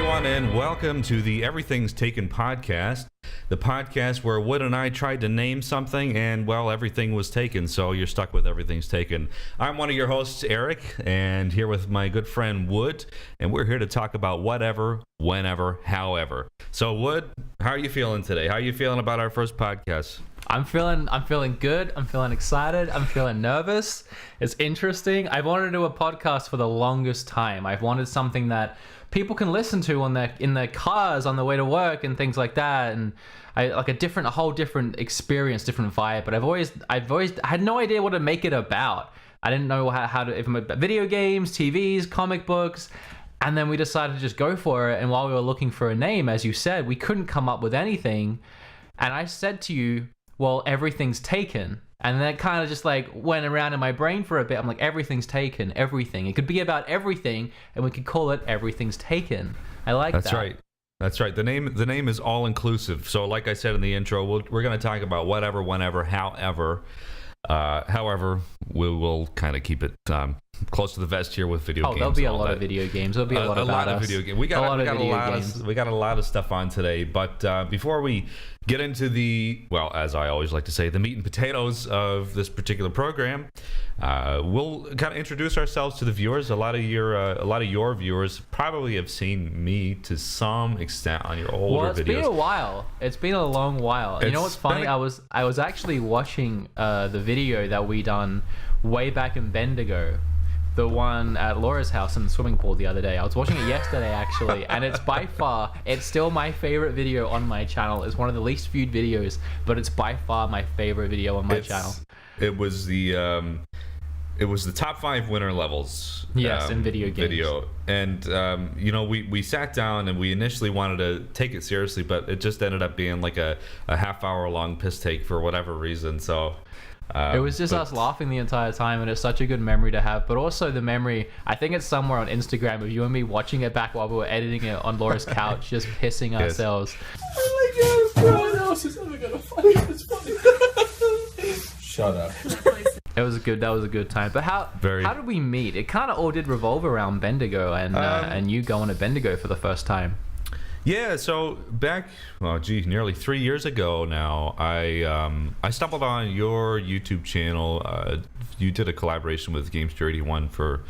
everyone, and welcome to the Everything's Taken podcast, the podcast where Wood and I tried to name something, and, well, everything was taken, so you're stuck with Everything's Taken. I'm one of your hosts, Eric, and here with my good friend, Wood, and we're here to talk about whatever, whenever, however. So, Wood, how are you feeling today? How are you feeling about our first podcast? I'm feeling good. I'm feeling excited. I'm feeling nervous. It's interesting. I've wanted to do a podcast for the longest time. I've wanted something that people can listen to in their cars on the way to work and things like that, and I like a whole different experience, different vibe. But I've always had no idea what to make it about. I didn't know how to, if I'm about video games, TVs, comic books. And then we decided to just go for it. And while we were looking for a name, as you said, we couldn't come up with anything. And I said to you, well, everything's taken. And then it kind of just like went around in my brain for a bit. I'm like, everything's taken, everything. It could be about everything, and we could call it Everything's Taken. I like that. That's right. That's right. The name is all inclusive. So like I said in the intro, we're going to talk about whatever, whenever, however. However, we will kind of keep it close to the vest here with video games. There'll be a lot of video games. There'll be a lot of video games. We got a lot of stuff on today. But before we get into as I always like to say, the meat and potatoes of this particular program, we'll kind of introduce ourselves to the viewers. A lot of your viewers probably have seen me to some extent on your older videos. Well, it's been a while. It's been a long while. You know what's funny? I was actually watching the video that we done way back in Bendigo, the one at Laura's house in the swimming pool the other day. I was watching it yesterday actually, and it's still my favorite video on my channel. It's one of the least viewed videos, but it's by far my favorite video on my channel. It was the top 5 winner levels. Yes, in video games. And we sat down and we initially wanted to take it seriously, but it just ended up being like a half-hour long piss take for whatever reason. So it was just us laughing the entire time, and it's such a good memory to have. But also the memory, I think it's somewhere on Instagram of you and me watching it back while we were editing it on Laura's couch, just pissing ourselves. Oh my god, no one else is ever gonna find this funny. Shut up. That was a good time. But how did we meet? It kind of all did revolve around Bendigo and you going to Bendigo for the first time. Yeah, so back, nearly 3 years ago now, I stumbled on your YouTube channel. You did a collaboration with Gamester81 for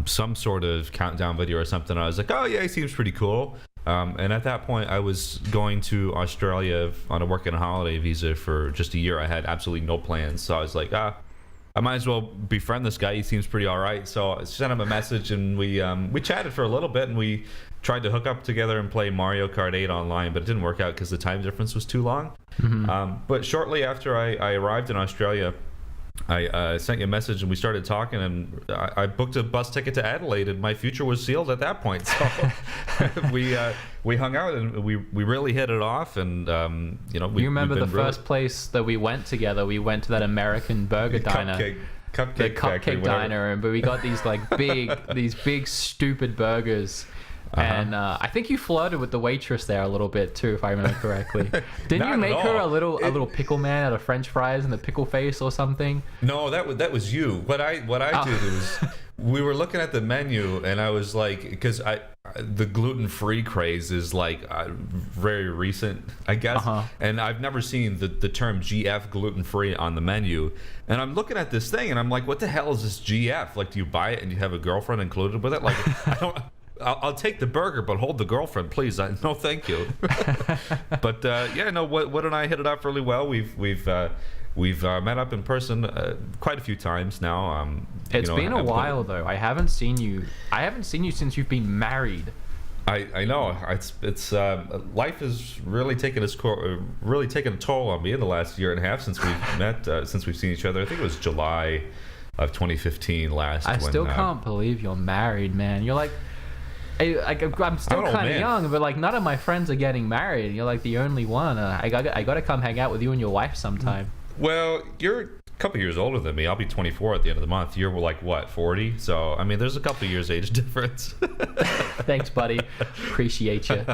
some sort of countdown video or something. I was like, oh yeah, he seems pretty cool. And at that point, I was going to Australia on a work and holiday visa for just a year. I had absolutely no plans, so I was like, I might as well befriend this guy. He seems pretty all right. So I sent him a message, and we chatted for a little bit, and we tried to hook up together and play Mario Kart 8 online, but it didn't work out because the time difference was too long. Mm-hmm. But shortly after I arrived in Australia, I sent you a message, and we started talking, and I booked a bus ticket to Adelaide, and my future was sealed at that point. So we hung out, and we really hit it off, and you remember the first place that we went together? We went to that American burger diner. Cupcake diner, but we got these big stupid burgers. Uh-huh. And I think you flirted with the waitress there a little bit too, if I remember correctly. Didn't you make her a little pickle man out of French fries and the pickle face or something? No, that was you. What I did was we were looking at the menu, and I was like, because the gluten-free craze is like very recent, I guess. Uh-huh. And I've never seen the term GF gluten-free on the menu. And I'm looking at this thing, and I'm like, what the hell is this GF? Like, do you buy it and you have a girlfriend included with it? Like, I'll take the burger, but hold the girlfriend, please. No, thank you. But Wood and I hit it off really well. We've met up in person quite a few times now. It's been a while though. I haven't seen you since you've been married. I know. It's life has really taken a toll on me in the last year and a half since we've met, since we've seen each other. I think it was July of 2015 last. I still can't believe you're married, man. You're like. I'm still kind of young, but like none of my friends are getting married. You're like the only one. I got to come hang out with you and your wife sometime. Well, you're a couple years older than me. I'll be 24 at the end of the month. You're like what, 40? So I mean, there's a couple years age difference. Thanks, buddy. Appreciate you.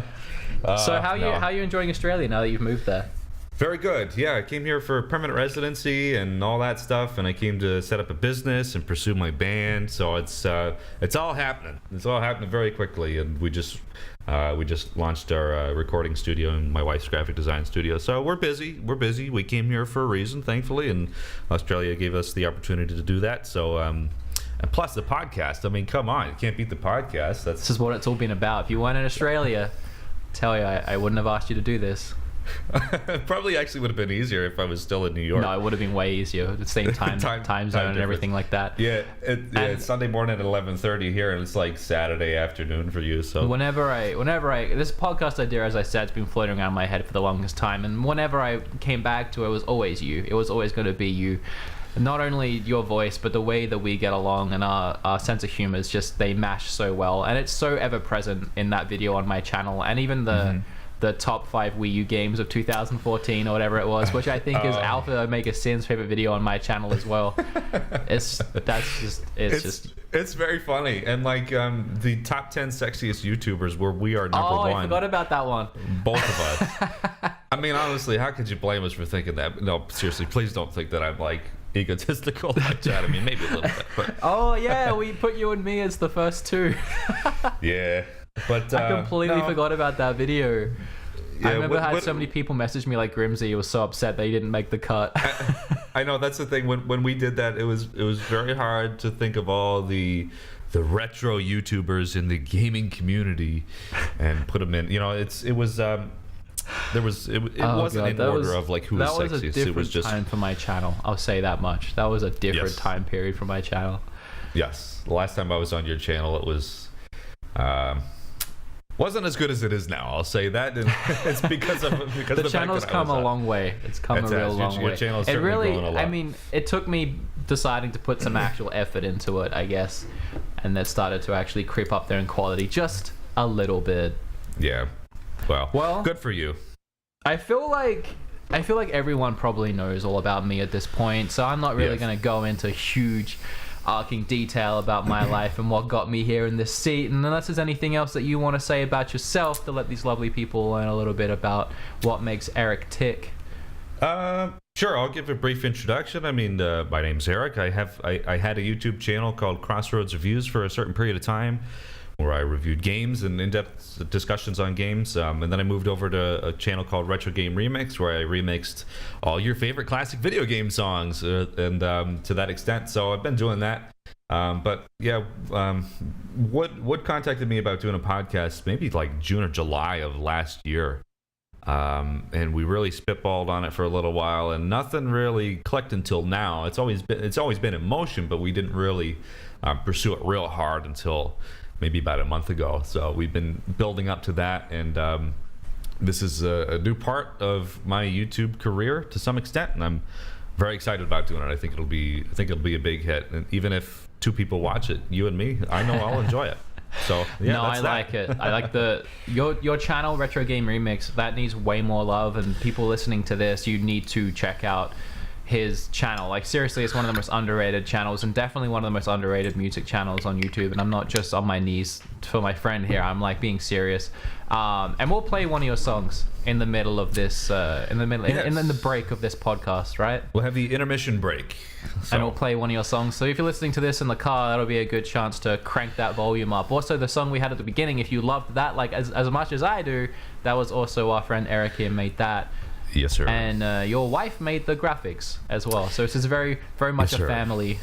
So how are you enjoying Australia now that you've moved there? Very good. Yeah, I came here for permanent residency and all that stuff, and I came to set up a business and pursue my band. So it's all happening. It's all happening very quickly, and we just We just launched our recording studio and my wife's graphic design studio. So we're busy. We came here for a reason, thankfully, and Australia gave us the opportunity to do that. So, and plus the podcast. I mean, come on, you can't beat the podcast. This is what it's all been about. If you weren't in Australia, tell you, I wouldn't have asked you to do this. Probably actually would have been easier if I was still in New York. No, it would have been way easier. The same time zone and everything like that. Yeah, it's Sunday morning at 11:30 here, and it's like Saturday afternoon for you. So whenever I this podcast idea, as I said, has been floating around my head for the longest time, and whenever I came back to it, it was always you. It was always going to be you. Not only your voice, but the way that we get along and our sense of humor is just, they mash so well, and it's so ever present in that video on my channel, and even the top 5 Wii U games of 2014 or whatever it was, which I think is Alpha Omega Sin's favorite video on my channel as well. It's very funny, and like the top 10 sexiest YouTubers where we are number one. I forgot about that one. Both of us. I mean, honestly, how could you blame us for thinking that? No, seriously, please don't think that I'm like egotistical like that. I mean, maybe a little bit, but oh yeah, we put you and me as the first 2. Yeah. But I completely forgot about that video. Yeah, I remember so many people messaged me like Grimsy was so upset that he didn't make the cut. I know, that's the thing. When we did that, it was very hard to think of all the retro YouTubers in the gaming community and put them in. You know, it wasn't in order of like who was sexiest. That was a different time for my channel. I'll say that much. That was a different time period for my channel. Yes, the last time I was on your channel, it was. Wasn't as good as it is now. I'll say that, and it's because the channel's come a long way. It's come a real long way. Your channel's it really, grown a lot. I mean, it took me deciding to put some actual effort into it, I guess, and that started to actually creep up there in quality just a little bit. Yeah. Well, good for you. I feel like everyone probably knows all about me at this point, so I'm not really going to go into huge arcing detail about my life and what got me here in this seat, and unless there's anything else that you want to say about yourself to let these lovely people learn a little bit about what makes Eric tick. Sure, I'll give a brief introduction. I mean, my name's Eric. I had a YouTube channel called Crossroads Reviews for a certain period of time, where I reviewed games and in-depth discussions on games, and then I moved over to a channel called Retro Game Remix, where I remixed all your favorite classic video game songs, and to that extent. So I've been doing that. But yeah, Wood contacted me about doing a podcast maybe like June or July of last year, and we really spitballed on it for a little while, and nothing really clicked until now. It's always been in motion, but we didn't really pursue it real hard until maybe about a month ago. So we've been building up to that, and this is a new part of my YouTube career to some extent, and I'm very excited about doing it. I think it'll be a big hit, and even if 2 people watch it, you and me, I know I'll enjoy it. So yeah, no, I like it. I like your channel, Retro Game Remix. That needs way more love, and people listening to this, you need to check out his channel. Like, seriously, it's one of the most underrated channels, and definitely one of the most underrated music channels on YouTube. And I'm not just on my knees for my friend here. I'm like being serious. And we'll play one of your songs in the middle of this, in the break of this podcast, right? We'll have the intermission break, and we'll play one of your songs. So if you're listening to this in the car, that'll be a good chance to crank that volume up. Also, the song we had at the beginning, if you loved that like as much as I do, that was also our friend Eric here made that. Yes, sir. And your wife made the graphics as well. So this is very, very much a family.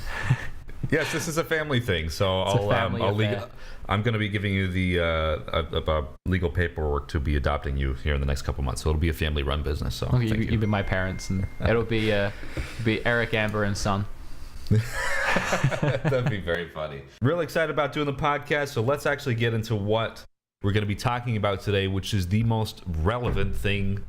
Yes, this is a family thing. So I'm going to be giving you the legal paperwork to be adopting you here in the next couple months. So it'll be a family-run business. So you'll be my parents, and it'll be Eric, Amber, and son. That'd be very funny. Really excited about doing the podcast. So let's actually get into what we're going to be talking about today, which is the most relevant thing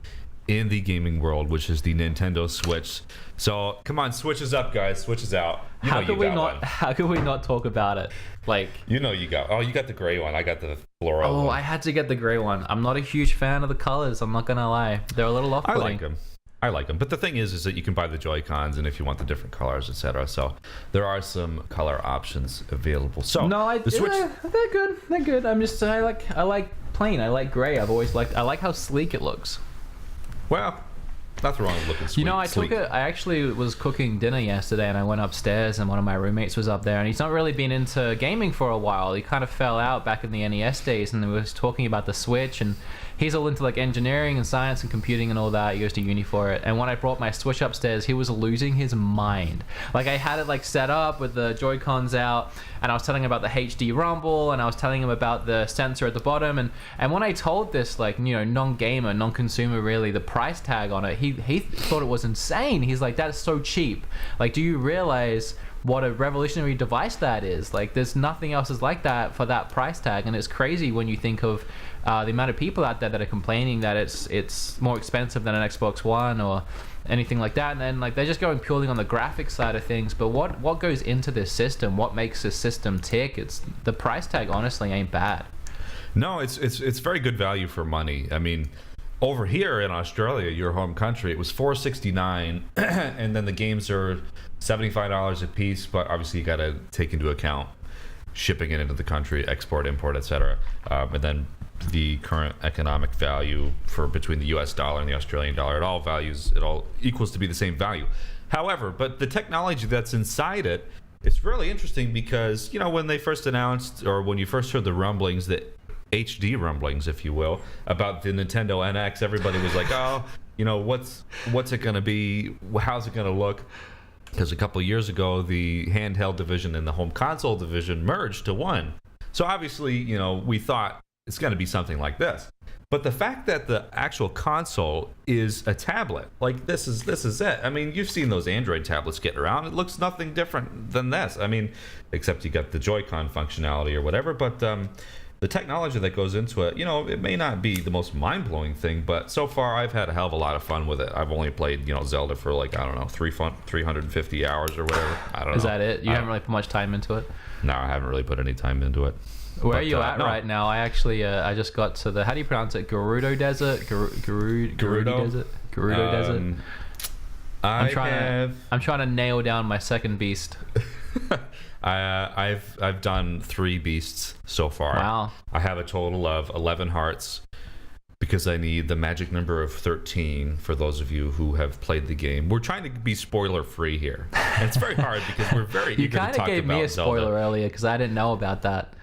in the gaming world, which is the Nintendo Switch. So come on, switches up, guys. Switches out. How could we not talk about it? Like, you got the gray one. I got the floral one. I had to get the gray one. I'm not a huge fan of the colors. I'm not gonna lie. They're a little off-putting. I like them. But the thing is that you can buy the Joy-Cons, and if you want the different colors, etc. So there are some color options available. So the Switch, they're good. They're good. I like plain. I like gray. I like how sleek it looks. Well, Nothing wrong with looking sweet. You know, sleek. I actually was cooking dinner yesterday, and I went upstairs, and one of my roommates was up there, and he's not really been into gaming for a while. He kind of fell out back in the NES days, and we was talking about the Switch, and he's all into like engineering and science and computing and all that. He goes to uni for it. And when I brought my Switch upstairs, he was losing his mind. Like, I had it like set up with the Joy-Cons out, and I was telling him about the HD rumble, and I was telling him about the sensor at the bottom, and when I told this, like, you know, non-gamer, non-consumer really, the price tag on it, he thought it was insane. He's like, that is so cheap. Like, do you realize what a revolutionary device that is? Like, there's nothing else is like that for that price tag. And it's crazy when you think of the amount of people out there that are complaining that it's more expensive than an Xbox One or anything like that, and then like they're just going purely on the graphics side of things. But what goes into this system, what makes this system tick? It's the price tag honestly ain't bad. No, it's very good value for money. I mean, over here in Australia, your home country, it was $4.69, and then the games are $75 a piece. But obviously, you got to take into account shipping it into the country, export, import, etc., and then the current economic value for between the U.S. dollar and the Australian dollar. It all equals to be the same value. However, but the technology that's inside it, it's really interesting because, you know, when they first announced, or when you first heard the rumblings, the HD rumblings, if you will, about the Nintendo NX, everybody was like, oh, you know, what's it going to be? How's it going to look? Because a couple of years ago, the handheld division and the home console division merged to one. So obviously, you know, we thought it's going to be something like this. But the fact that the actual console is a tablet, like this is it. I mean, you've seen those Android tablets getting around. It looks nothing different than this. I mean, except you got the Joy-Con functionality or whatever. But the technology that goes into it, you know, it may not be the most mind-blowing thing, but so far I've had a hell of a lot of fun with it. I've only played, you know, Zelda for like, I don't know, 350 hours or whatever. I don't know. Is that it? You haven't really put much time into it? No, I haven't really put any time into it. Where are you at right now? I actually, I just got to the, how do you pronounce it? Gerudo Desert? Gerudo Desert? Gerudo Desert? I'm trying to nail down my second beast. I've done 3 beasts so far. Wow. I have a total of 11 hearts because I need the magic number of 13 for those of you who have played the game. We're trying to be spoiler free here. And it's very hard because we're very eager to talk about Zelda. You kind of gave me a spoiler earlier because I didn't know about that.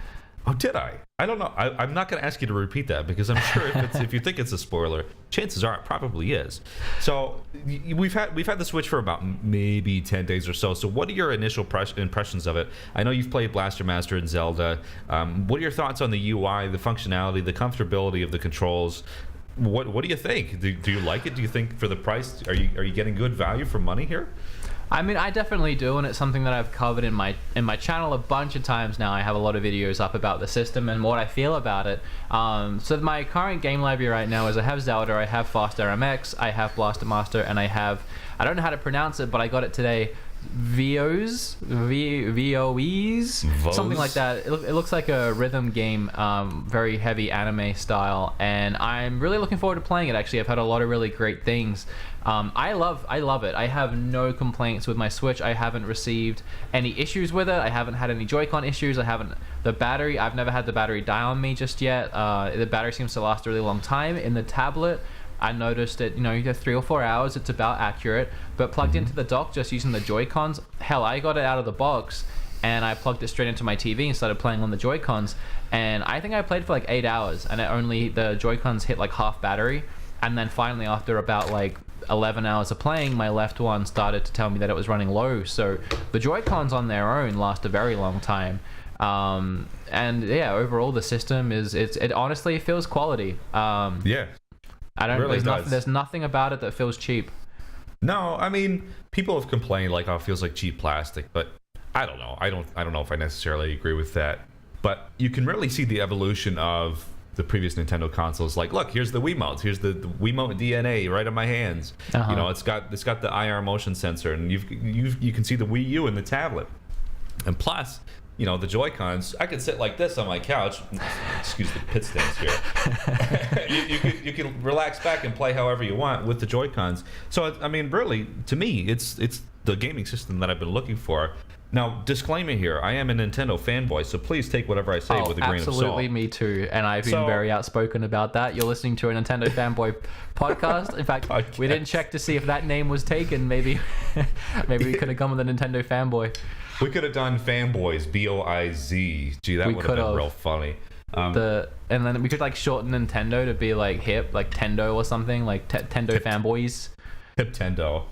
Oh, did I? I don't know. I'm not going to ask you to repeat that because I'm sure if you think it's a spoiler, chances are it probably is. So we've had the Switch for about maybe 10 days or so. So what are your initial impressions of it? I know you've played Blaster Master and Zelda. What are your thoughts on the UI, the functionality, the comfortability of the controls? What do you think? Do you like it? Do you think for the price, are you getting good value for money here? I mean, I definitely do, and it's something that I've covered in my channel a bunch of times now. I have a lot of videos up about the system and what I feel about it. So my current game library right now is I have Zelda, I have Fast RMX, I have Blaster Master, and I don't know how to pronounce it, but I got it today, VOEs, something like that. It looks like a rhythm game, very heavy anime style, and I'm really looking forward to playing it. Actually, I've heard a lot of really great things. I love it. I have no complaints with my Switch. I haven't received any issues with it. I haven't had any Joy-Con issues. I've never had the battery die on me just yet. The battery seems to last a really long time. In the tablet, I noticed it, you know, you get 3 or 4 hours, it's about accurate, but plugged into the dock just using the Joy-Cons, hell, I got it out of the box and I plugged it straight into my TV and started playing on the Joy-Cons, and I think I played for like 8 hours, and the Joy-Cons hit like half battery, and then finally after about like 11 hours of playing, my left one started to tell me that it was running low. So the Joy-Cons on their own last a very long time. And yeah, overall the system it honestly feels quality. Yeah. There's nothing about it that feels cheap. No, I mean, people have complained like, oh, it feels like cheap plastic, but I don't know. I don't know if I necessarily agree with that. But you can really see the evolution of the previous Nintendo consoles. Like, look, here's the Wiimotes. Here's the Wiimote DNA right on my hands. You know, it's got the IR motion sensor, and you can see the Wii U in the tablet. And plus, you know, the Joy-Cons, I could sit like this on my couch. Excuse the pit stains here. you can relax back and play however you want with the Joy-Cons. So, I mean, really, to me, it's the gaming system that I've been looking for. Now, disclaimer here, I am a Nintendo fanboy, so please take whatever I say with a grain of salt. Absolutely, me too. And I've been very outspoken about that. You're listening to a Nintendo fanboy podcast. In fact, we didn't check to see if that name was taken. Maybe we could have gone with a Nintendo fanboy. We could have done fanboys, B-O-I-Z. Gee, that would have been real funny. And then we could like shorten Nintendo to be like hip, like Tendo or something, like Tendo fanboys. Hip Tendo.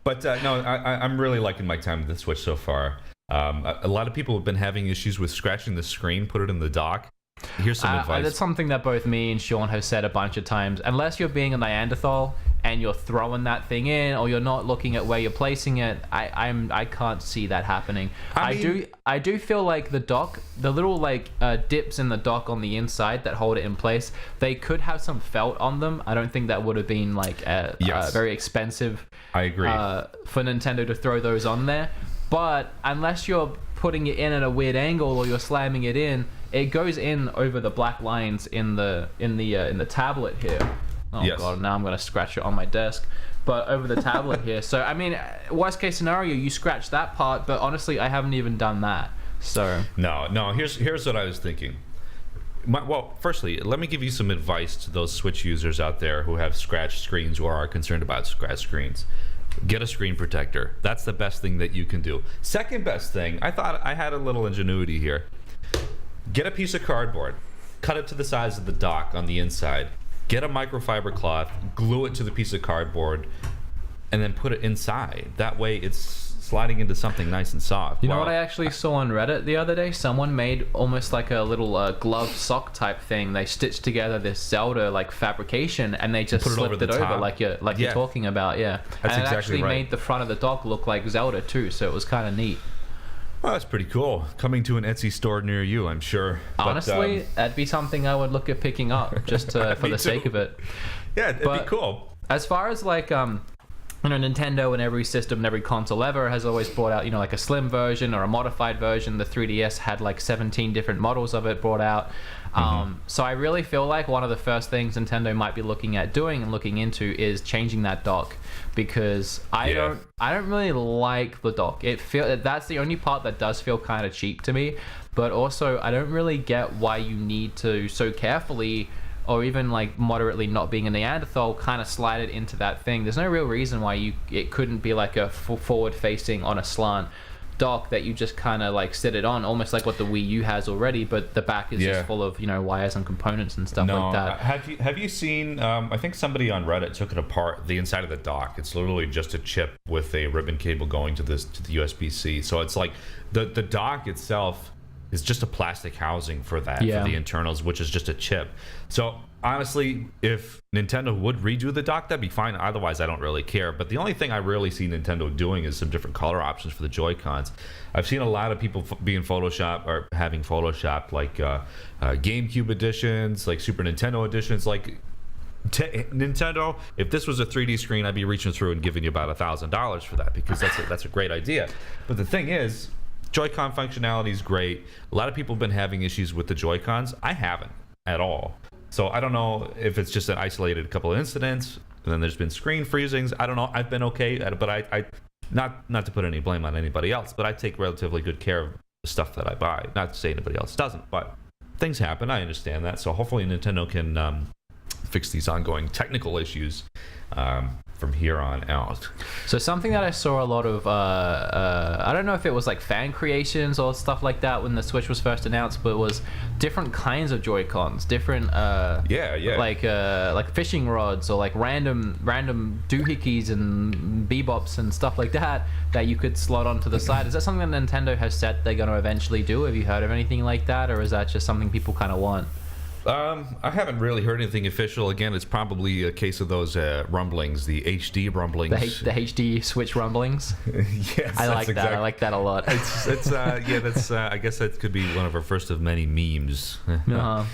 But no, I'm really liking my time with the Switch so far. A lot of people have been having issues with scratching the screen, put it in the dock. Here's some advice. That's something that both me and Sean have said a bunch of times. Unless you're being a Neanderthal and you're throwing that thing in, or you're not looking at where you're placing it, I can't see that happening. I do feel like the dock, the little like dips in the dock on the inside that hold it in place, they could have some felt on them. I don't think that would have been like very expensive. I agree. For Nintendo to throw those on there, but unless you're putting it in at a weird angle or you're slamming it in, it goes in over the black lines in the tablet here. Oh yes. God! Now I'm gonna scratch it on my desk, but over the tablet here. So I mean, worst case scenario, you scratch that part, but honestly, I haven't even done that. So no. Here's what I was thinking. Well, firstly, let me give you some advice to those Switch users out there who have scratched screens or are concerned about scratched screens. Get a screen protector. That's the best thing that you can do. Second best thing, I thought I had a little ingenuity here. Get a piece of cardboard, cut it to the size of the dock on the inside, get a microfiber cloth, glue it to the piece of cardboard, and then put it inside. That way it's sliding into something nice and soft. You know what I actually saw on Reddit the other day? Someone made almost like a little glove sock type thing. They stitched together this Zelda like fabrication, and they just slipped it over like you're talking about. Yeah, that's and it exactly actually made the front of the dock look like Zelda too. So it was kind of neat. Well, that's pretty cool. Coming to an Etsy store near you, I'm sure. Honestly, that'd be something I would look at picking up just for the sake of it. Yeah, it'd be cool. As far as like Nintendo and every system and every console ever has always brought out, like a slim version or a modified version. The 3DS had like 17 different models of it brought out. So I really feel like one of the first things Nintendo might be looking at doing and looking into is changing that dock, because I don't really like the dock. That's the only part that does feel kind of cheap to me, but also I don't really get why you need to so carefully, or even like moderately not being a Neanderthal, kind of slide it into that thing. There's no real reason why it couldn't be like a forward facing on a slant dock that you just kind of like sit it on, almost like what the Wii U has already, but the back is just full of wires and components and stuff like that. Have you seen I think somebody on Reddit took it apart, the inside of the dock. It's literally just a chip with a ribbon cable going to the USB-C. So it's like the dock itself is just a plastic housing for that, for the internals, which is just a chip. So honestly, if Nintendo would redo the dock, that'd be fine. Otherwise, I don't really care. But the only thing I really see Nintendo doing is some different color options for the Joy-Cons. I've seen a lot of people being Photoshop or having Photoshopped like GameCube editions, like Super Nintendo editions. Like Nintendo, if this was a 3D screen, I'd be reaching through and giving you about $1,000 for that, because that's a great idea. But the thing is, Joy-Con functionality is great. A lot of people have been having issues with the Joy-Cons. I haven't at all. So I don't know if it's just an isolated couple of incidents, and then there's been screen freezings. I don't know. I've been okay at it, but I not to put any blame on anybody else, but I take relatively good care of the stuff that I buy. Not to say anybody else doesn't, but things happen. I understand that. So hopefully Nintendo can fix these ongoing technical issues from here on out. So something that I saw a lot of, I don't know if it was like fan creations or stuff like that when the Switch was first announced, but it was different kinds of Joy-Cons, different like fishing rods, or like random doohickeys and bebops and stuff like that you could slot onto the side. Is that something that Nintendo has said they're going to eventually do? Have you heard of anything like that, or is that just something people kind of want? I haven't really heard anything official. Again, it's probably a case of those rumblings, the HD rumblings. The HD Switch rumblings? Yes, I like that. I like that a lot. It's I guess that could be one of our first of many memes. Uh-huh.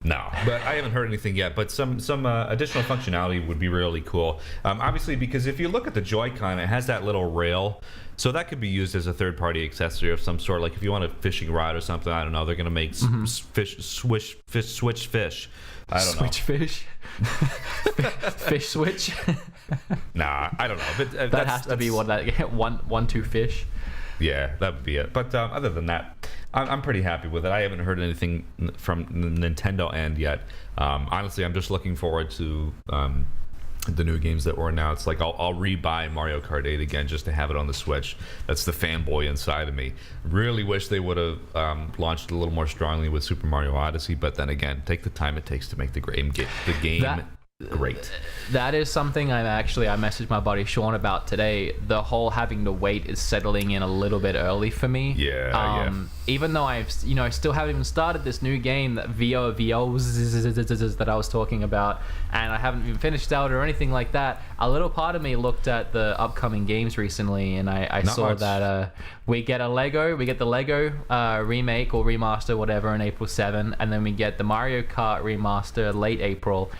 No, but I haven't heard anything yet. But some additional functionality would be really cool. Obviously, because if you look at the Joy-Con, it has that little rail, so that could be used as a third-party accessory of some sort. Like if you want a fishing rod or something, I don't know. They're gonna make switch fish. I don't know. Switch fish. Fish switch. Nah, I don't know. But that has to be what that one two fish. Yeah, that would be it. But other than that, I'm pretty happy with it. I haven't heard anything from the Nintendo end yet. Honestly, I'm just looking forward to the new games that were announced. Like I'll rebuy Mario Kart 8 again just to have it on the Switch. That's the fanboy inside of me. Really wish they would have launched a little more strongly with Super Mario Odyssey. But then again, take the time it takes to make the game great. That is something I messaged my buddy Sean about today. The whole having to wait is settling in a little bit early for me. Yeah. Even though I've still haven't even started this new game that VO that I was talking about, and I haven't even finished Zelda or anything like that. A little part of me looked at the upcoming games recently, and I saw that we get the Lego remake or remaster, whatever, on April 7, and then we get the Mario Kart remaster late April.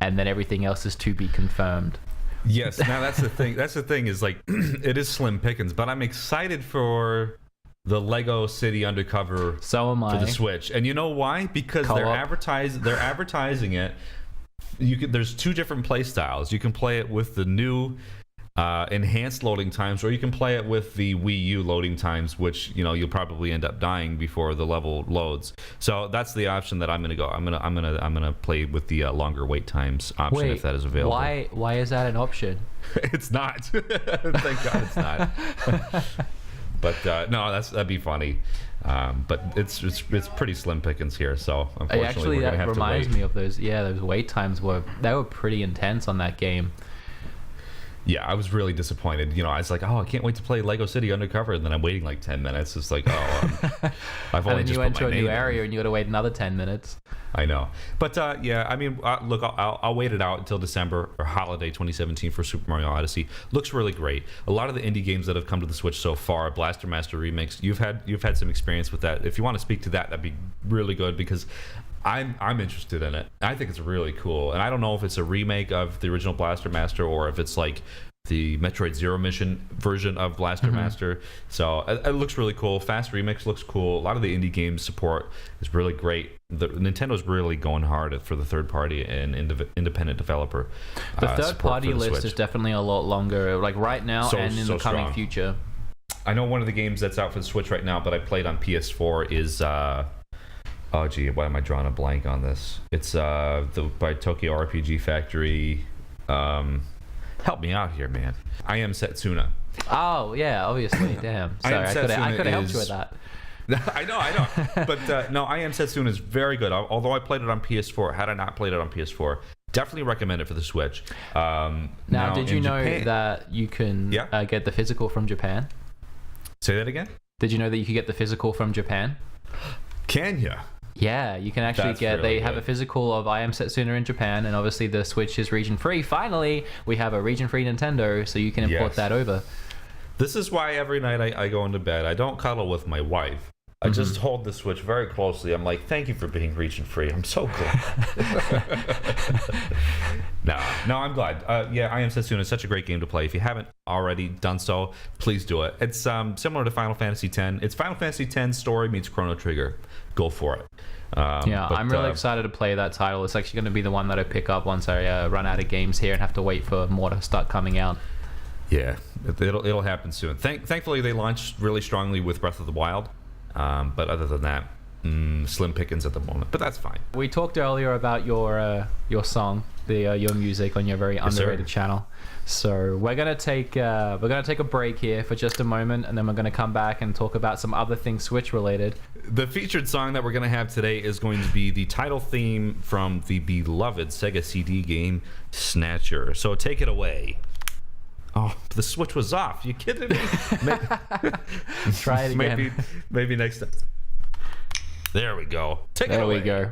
And then everything else is to be confirmed. Yes, now that's the thing. That's the thing is like it is slim pickings, but I'm excited for the Lego City Undercover. So am I. For the Switch, and you know why? Because they're advertising it. There's two different play styles. You can play it with the new enhanced loading times, or you can play it with the Wii U loading times, which you'll probably end up dying before the level loads. So that's the option that I'm gonna go. I'm gonna play with the longer wait times option. Wait, if that is available. Why is that an option? It's not. Thank God it's not. But no, that'd be funny. But it's pretty slim pickings here. So unfortunately, that reminds me of those. Yeah, those wait times were pretty intense on that game. Yeah, I was really disappointed. I was like, oh, I can't wait to play Lego City Undercover, and then I'm waiting like 10 minutes. It's like, I've only just put my name in. And then you went to a new area, and you got to wait another 10 minutes. I know. But, yeah, I mean, look, I'll wait it out until December or holiday 2017 for Super Mario Odyssey. Looks really great. A lot of the indie games that have come to the Switch so far, Blaster Master Remix, you've had some experience with that. If you want to speak to that, that'd be really good, because I'm interested in it. I think it's really cool, and I don't know if it's a remake of the original Blaster Master or if it's like the Metroid Zero Mission version of Blaster Master. So it looks really cool. Fast Remix looks cool. A lot of the indie game support is really great. Nintendo's really going hard for the third party and independent developer. The third party list is definitely a lot longer, like right now and in the coming future. I know one of the games that's out for the Switch right now, but I played on PS4 is oh gee, why am I drawing a blank on this? It's by Tokyo RPG Factory. Help me out here, man. I Am Setsuna. Oh yeah, obviously. Damn. Sorry, I could have helped you with that. I know. But no, I Am Setsuna is very good. Although I played it on PS4, had I not played it on PS4, definitely recommend it for the Switch. Now, did you know that you can get the physical from Japan? Say that again? Did you know that you could get the physical from Japan? Can you? Yeah, you can actually they have a physical of I Am Setsuna in Japan, and obviously the Switch is region free. Finally, we have a region free Nintendo, so you can import that over. This is why every night I go into bed, I don't cuddle with my wife. I just hold the Switch very closely. I'm like, thank you for being region free. I'm so glad. No, I'm glad. Yeah, I Am Setsuna is such a great game to play. If you haven't already done so, please do it. It's similar to Final Fantasy X. It's Final Fantasy X story meets Chrono Trigger. Go for it. I'm really excited to play that title. It's actually going to be the one that I pick up once I run out of games here and have to wait for more to start coming out. Yeah, it'll happen soon. Thankfully, they launched really strongly with Breath of the Wild. But other than that, slim pickings at the moment. But that's fine. We talked earlier about your song, your music on your very underrated channel. So we're gonna take a break here for just a moment, and then we're gonna come back and talk about some other things Switch related. The featured song that we're gonna have today is going to be the title theme from the beloved Sega CD game Snatcher. So take it away. Oh, the switch was off. You kidding me? Try it again. Maybe next time. There we go. Take it There away. we go.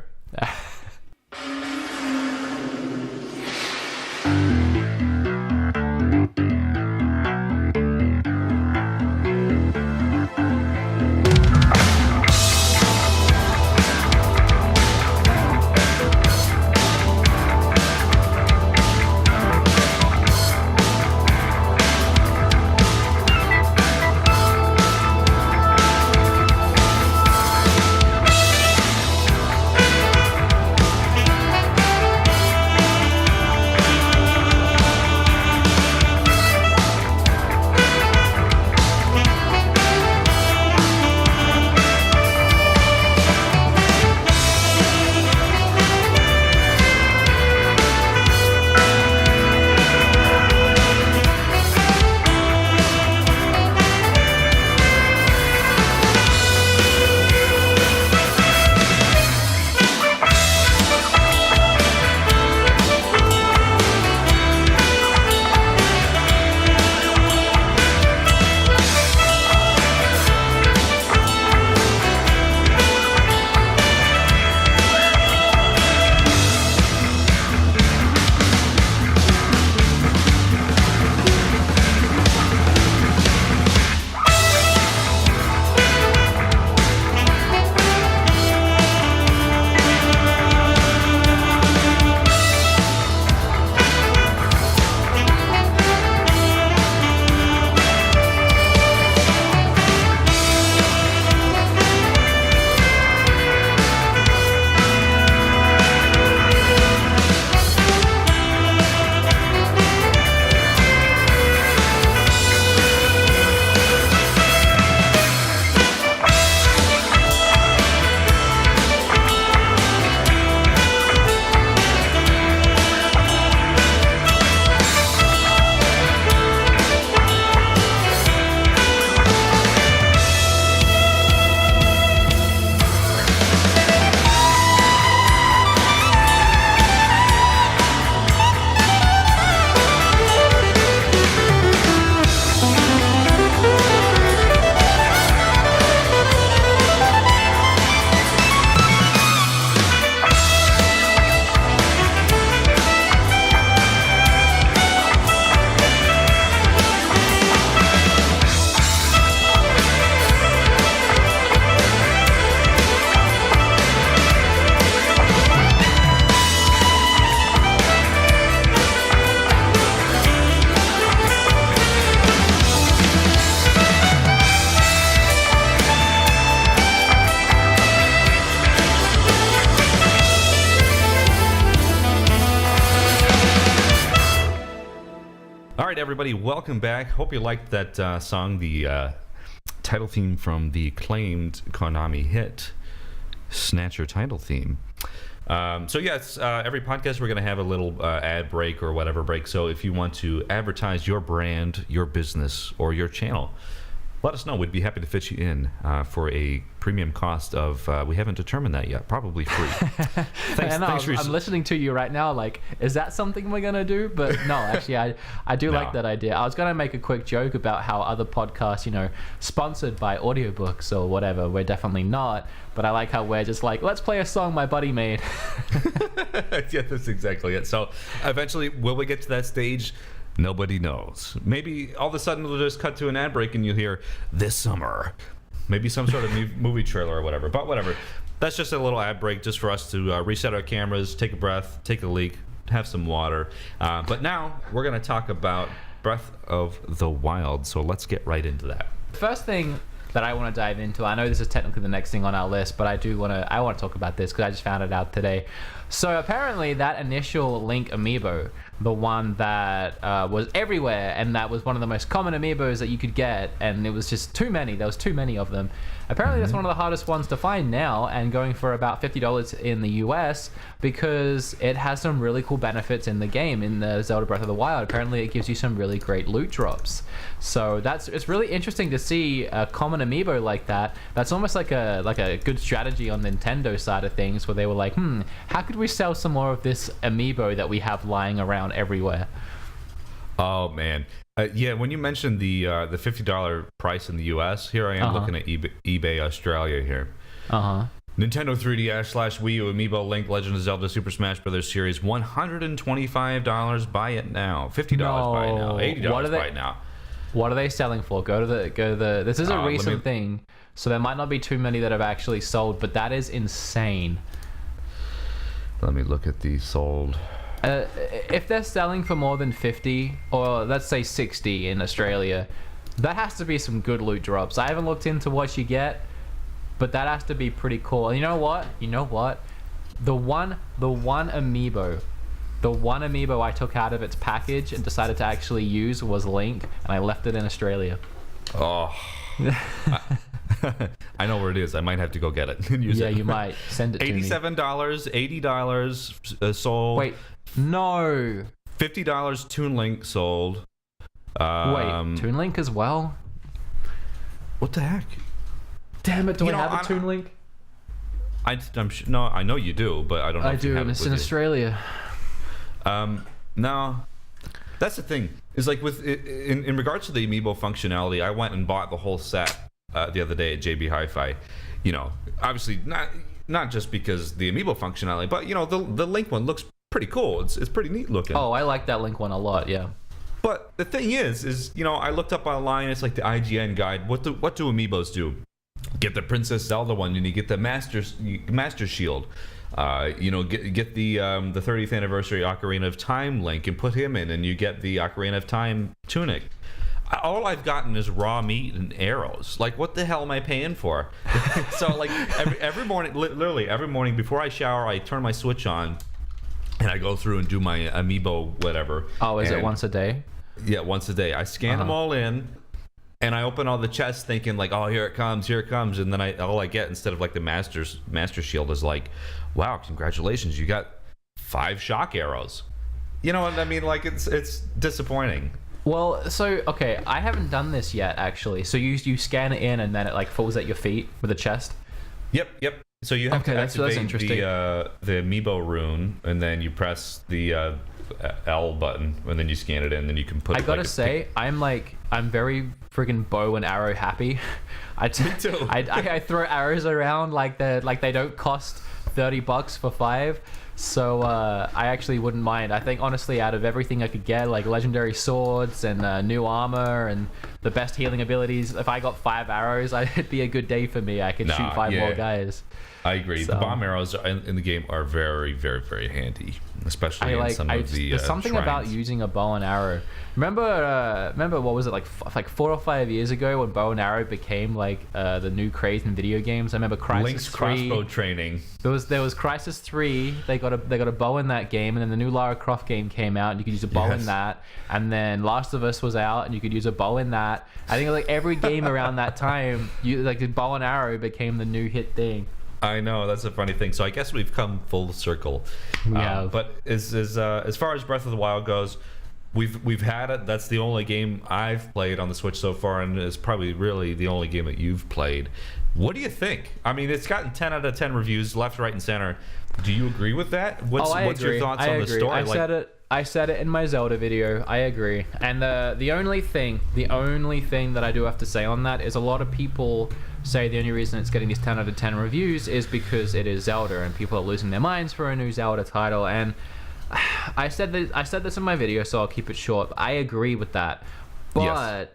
All right, everybody, welcome back. Hope you liked that song, the title theme from the acclaimed Konami hit, Snatcher title theme. So yes, every podcast we're going to have a little ad break or whatever break. So if you want to advertise your brand, your business, or your channel, let us know. We'd be happy to fit you in for a premium cost of, we haven't determined that yet, probably free. I'm listening to you right now like, is that something we're going to do? But no, actually, I do like that idea. I was going to make a quick joke about how other podcasts, sponsored by audiobooks or whatever. We're definitely not. But I like how we're just like, let's play a song my buddy made. Yeah, that's exactly it. So eventually, will we get to that stage? Nobody knows. Maybe all of a sudden we'll just cut to an ad break and you'll hear this summer. Maybe some sort of movie trailer or whatever. But whatever. That's just a little ad break just for us to reset our cameras, take a breath, take a leak, have some water. But now we're going to talk about Breath of the Wild. So let's get right into that. First thing that I want to dive into, I know this is technically the next thing on our list, but I want to talk about this because I just found it out today. So apparently that initial Link amiibo, the one that was everywhere and that was one of the most common amiibos that you could get, and it was just too many, there was too many of them. Apparently that's one of the hardest ones to find now, and going for about $50 in the US because it has some really cool benefits in the game, in the Zelda Breath of the Wild. Apparently it gives you some really great loot drops. So it's really interesting to see a common amiibo like that. That's almost like a good strategy on Nintendo side of things, where they were like, how could we sell some more of this amiibo that we have lying around everywhere? Oh man, yeah. When you mentioned the $50 price in the U.S., here I am looking at eBay Australia here. Nintendo 3DS / Wii U Amiibo Link Legend of Zelda Super Smash Bros. Series, $125. Buy it now. $50. Buy it now. $80. Buy it now. What are they selling for? Go to the. This is a recent thing, so there might not be too many that have actually sold, but that is insane. Let me look at these sold. If they're selling for more than 50, or let's say 60 in Australia, that has to be some good loot drops. I haven't looked into what you get, but that has to be pretty cool. And you know what? The one amiibo I took out of its package and decided to actually use was Link, and I left it in Australia. Oh. I know where it is. I might have to go get it and use it. Yeah, you might. Send it to me. $87, $80 sold. Wait, no. $50 Toon Link sold. Wait, Toon Link as well? What the heck? Damn it, do I have a Toon Link? No, I know you do, but I don't know if you have and it it's with in you. Australia. No. That's the thing. Is like with in regards to the Amiibo functionality, I went and bought the whole set the other day at JB Hi-Fi. Obviously not just because the Amiibo functionality, but the Link one looks pretty cool. It's pretty neat looking. Oh, I like that Link one a lot. Yeah. But the thing is I looked up online. It's like the IGN guide. What do Amiibos do? Get the Princess Zelda one, and you get the Master Shield. Get the 30th anniversary Ocarina of Time Link and put him in, and you get the Ocarina of Time tunic. All I've gotten is raw meat and arrows. Like, what the hell am I paying for? So, like, every morning, literally every morning before I shower, I turn my Switch on, and I go through and do my Amiibo whatever. Oh, is it once a day? Yeah, once a day. I scan them all in, and I open all the chests thinking, like, oh, here it comes. And then all I get, instead of, like, the Master Shield, is like, wow, congratulations, you got 5 shock arrows. You know what I mean? Like, it's disappointing. Well, so, okay, I haven't done this yet, actually. So you scan it in, and then it, like, falls at your feet with a chest? Yep. So you have to activate the Amiibo rune, and then you press the L button, and then you scan it in, and then you can put it. I gotta say, I'm very friggin' bow and arrow happy. Me too. I throw arrows around like they don't cost $30 for 5. So I actually wouldn't mind. I think honestly, out of everything I could get, like legendary swords and new armor and the best healing abilities, if I got 5 arrows, it'd be a good day for me. I could shoot 5 more guys. I agree. So. The bomb arrows in the game are very, very, very handy. especially in some of the there's something about shrines. using a bow and arrow. Remember what was it, like 4 or 5 years ago when bow and arrow became like the new craze in video games? I remember Crisis Link's 3. crossbow training. There was Crisis 3. They got a bow in that game, and then the new Lara Croft game came out, and you could use a bow in that. And then Last of Us was out, and you could use a bow in that. I think like every game around that time, the bow and arrow became the new hit thing. I know, that's a funny thing. So I guess we've come full circle. Yeah. But as far as Breath of the Wild goes, we've had it. That's the only game I've played on the Switch so far, and it's probably really the only game that you've played. What do you think? I mean, it's gotten 10 out of 10 reviews, left, right, and center. Do you agree with that? What's your thoughts on the story? I said it in my Zelda video. I agree. And the only thing that I do have to say on that is a lot of people say the only reason it's getting these 10 out of 10 reviews is because it is Zelda and people are losing their minds for a new Zelda title. And I said this in my video, so I'll keep it short. I agree with that. But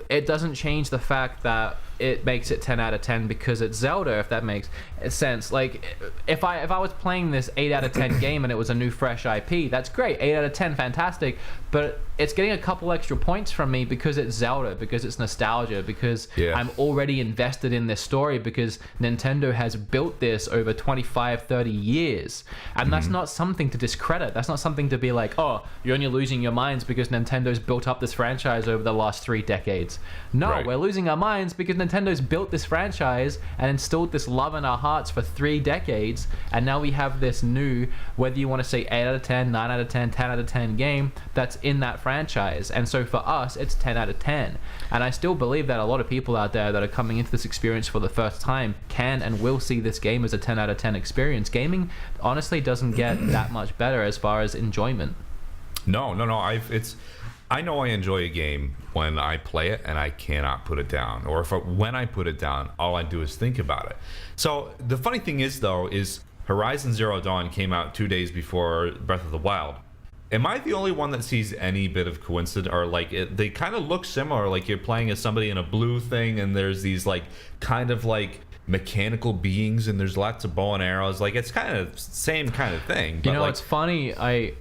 it doesn't change the fact that it makes it 10 out of 10 because it's Zelda, if that makes sense. Like, if I was playing this 8 out of 10 game and it was a new fresh IP, that's great. 8 out of 10, fantastic. But it's getting a couple extra points from me because it's Zelda, because it's nostalgia, because I'm already invested in this story, because Nintendo has built this over 25, 30 years. And that's not something to discredit. That's not something to be like, oh, you're only losing your minds because Nintendo's built up this franchise over the last 3 decades. No, we're losing our minds because Nintendo's built this franchise and instilled this love in our hearts for 3 decades, and now we have this new, whether you want to say 8 out of 10, 9 out of 10, 10 out of 10 game that's in that franchise. And so for us, it's 10 out of 10. And I still believe that a lot of people out there that are coming into this experience for the first time can and will see this game as a 10 out of 10 experience. Gaming honestly doesn't get that much better as far as enjoyment. No. I know I enjoy a game when I play it and I cannot put it down. Or when I put it down, all I do is think about it. So the funny thing is, though, is Horizon Zero Dawn came out 2 days before Breath of the Wild. Am I the only one that sees any bit of coincidence, or like they kind of look similar? Like you're playing as somebody in a blue thing, and there's these like kind of like mechanical beings, and there's lots of bow and arrows. Like it's kind of same kind of thing. You know, it's funny. I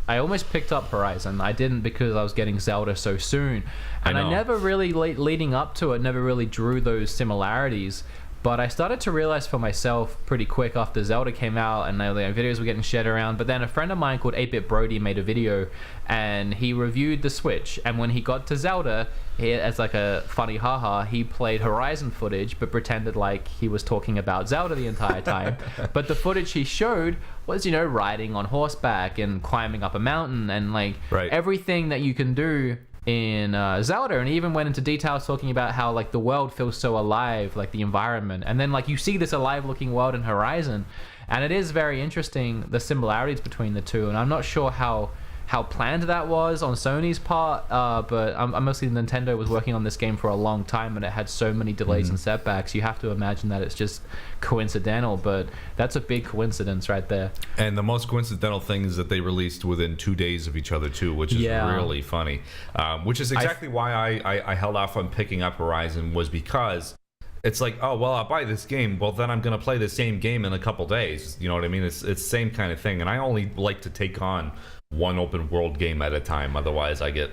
almost picked up Horizon. I didn't because I was getting Zelda so soon, and I never really leading up to it never really drew those similarities. But I started to realize for myself pretty quick after Zelda came out, and the videos were getting shared around. But then a friend of mine called 8-Bit Brody made a video, and he reviewed the Switch. And when he got to Zelda, as like a funny haha, he played Horizon footage, but pretended like he was talking about Zelda the entire time. But the footage he showed was, riding on horseback and climbing up a mountain and like everything that you can do in Zelda, and he even went into details talking about how like the world feels so alive, like the environment, and then like you see this alive looking world in Horizon, and it is very interesting the similarities between the two. And I'm not sure how planned that was on Sony's part, but I'm mostly Nintendo was working on this game for a long time, and it had so many delays and setbacks. You have to imagine that it's just coincidental, but that's a big coincidence right there. And the most coincidental thing is that they released within 2 days of each other too, which is really funny. Which is exactly why I held off on picking up Horizon, was because it's like, oh, well, I'll buy this game. Well, then I'm going to play the same game in a couple days. You know what I mean? It's the same kind of thing. And I only like to take on one open world game at a time. Otherwise, I get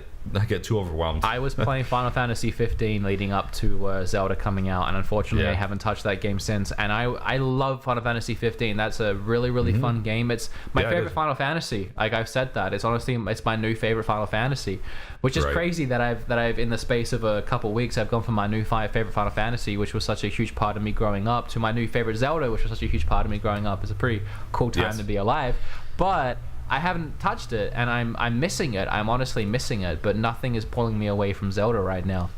too overwhelmed. I was playing Final Fantasy 15 leading up to Zelda coming out, and unfortunately I haven't touched that game since. And I love Final Fantasy 15. That's a really fun game. It's my favorite Final Fantasy. Like I've said that. It's honestly my new favorite Final Fantasy, which is crazy that I've in the space of a couple weeks I've gone from my new favorite Final Fantasy, which was such a huge part of me growing up, to my new favorite Zelda, which was such a huge part of me growing up. It's a pretty cool time to be alive. But I haven't touched it, and I'm missing it. I'm honestly missing it, but nothing is pulling me away from Zelda right now.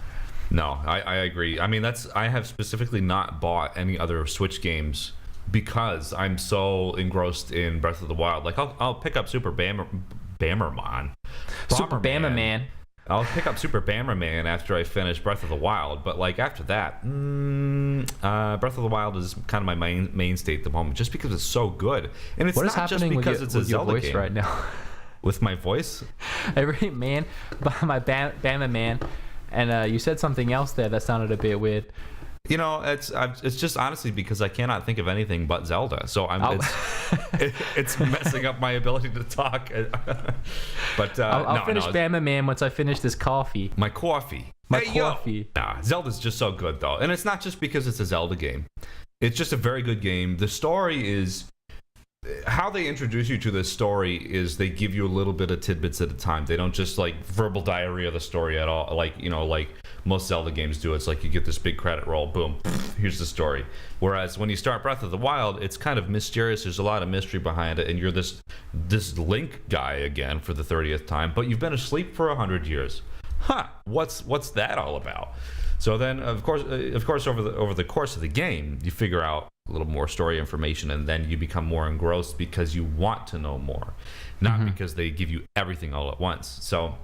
No, I agree. I mean, I have specifically not bought any other Switch games because I'm so engrossed in Breath of the Wild. Like I'll pick up Super Bomberman. I'll pick up Super Bomberman after I finish Breath of the Wild, but like after that, Breath of the Wild is kind of my mainstay at the moment, just because it's so good. And it's not just because it's a Zelda game right now. With my voice, every man, my Bama man, and you said something else there that sounded a bit weird. It's just honestly because I cannot think of anything but Zelda. So it's messing up my ability to talk. But I'll finish Bama Man once I finish this coffee. My coffee. Nah, Zelda's just so good though, and it's not just because it's a Zelda game. It's just a very good game. The story is. How they introduce you to this story is they give you a little bit of tidbits at a time. They don't just like verbal diarrhea the story at all, like most Zelda games do. It's like you get this big credit roll, boom, here's the story. Whereas when you start Breath of the Wild, it's kind of mysterious. There's a lot of mystery behind it, and you're this Link guy again for the 30th time, but you've been asleep for 100 years. What's that all about? So then, of course, over the course of the game, you figure out a little more story information, and then you become more engrossed because you want to know more, not because they give you everything all at once. So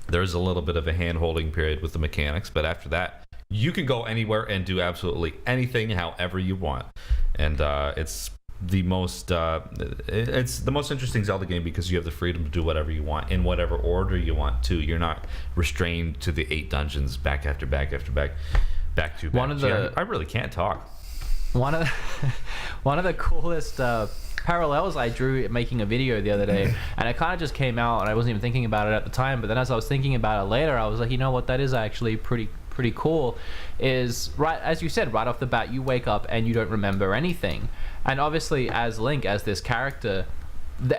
there's a little bit of a hand-holding period with the mechanics, but after that, you can go anywhere and do absolutely anything, however you want, and it's the most interesting Zelda game because you have the freedom to do whatever you want in whatever order you want to. You're not restrained to the 8 dungeons back to back. I really can't talk. One of the coolest parallels I drew making a video the other day, and it kind of just came out, and I wasn't even thinking about it at the time, but then as I was thinking about it later, I was like, you know what, that is actually pretty cool. Is right, as you said, right off the bat, you wake up and you don't remember anything, and obviously as Link, as this character,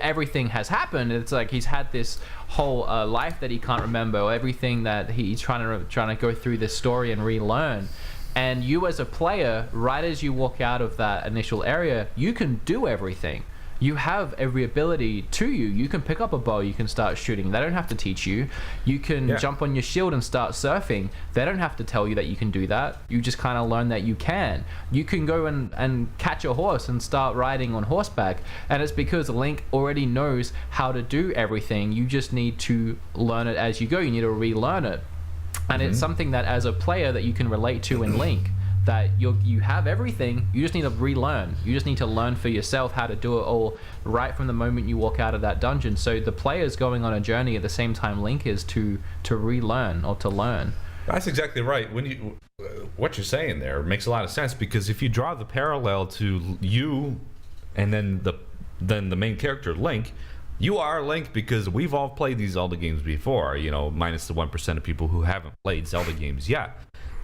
everything has happened. It's like he's had this whole life that he can't remember, or everything that he's trying to go through this story and relearn. And you as a player, right as you walk out of that initial area, you can do everything. You have every ability to you. You can pick up a bow, you can start shooting. They don't have to teach you. You can jump on your shield and start surfing. They don't have to tell you that you can do that. You just kind of learn that you can. You can go and catch a horse and start riding on horseback. And it's because Link already knows how to do everything. You just need to learn it as you go. You need to relearn it. And it's something that as a player that you can relate to in Link, that you have everything, you just need to relearn. You just need to learn for yourself how to do it all right from the moment you walk out of that dungeon. So the player's going on a journey at the same time Link is to relearn or to learn. That's exactly right. What you're saying there makes a lot of sense, because if you draw the parallel to you and then the main character Link, you are Link because we've all played these Zelda games before, minus the 1% of people who haven't played Zelda games yet.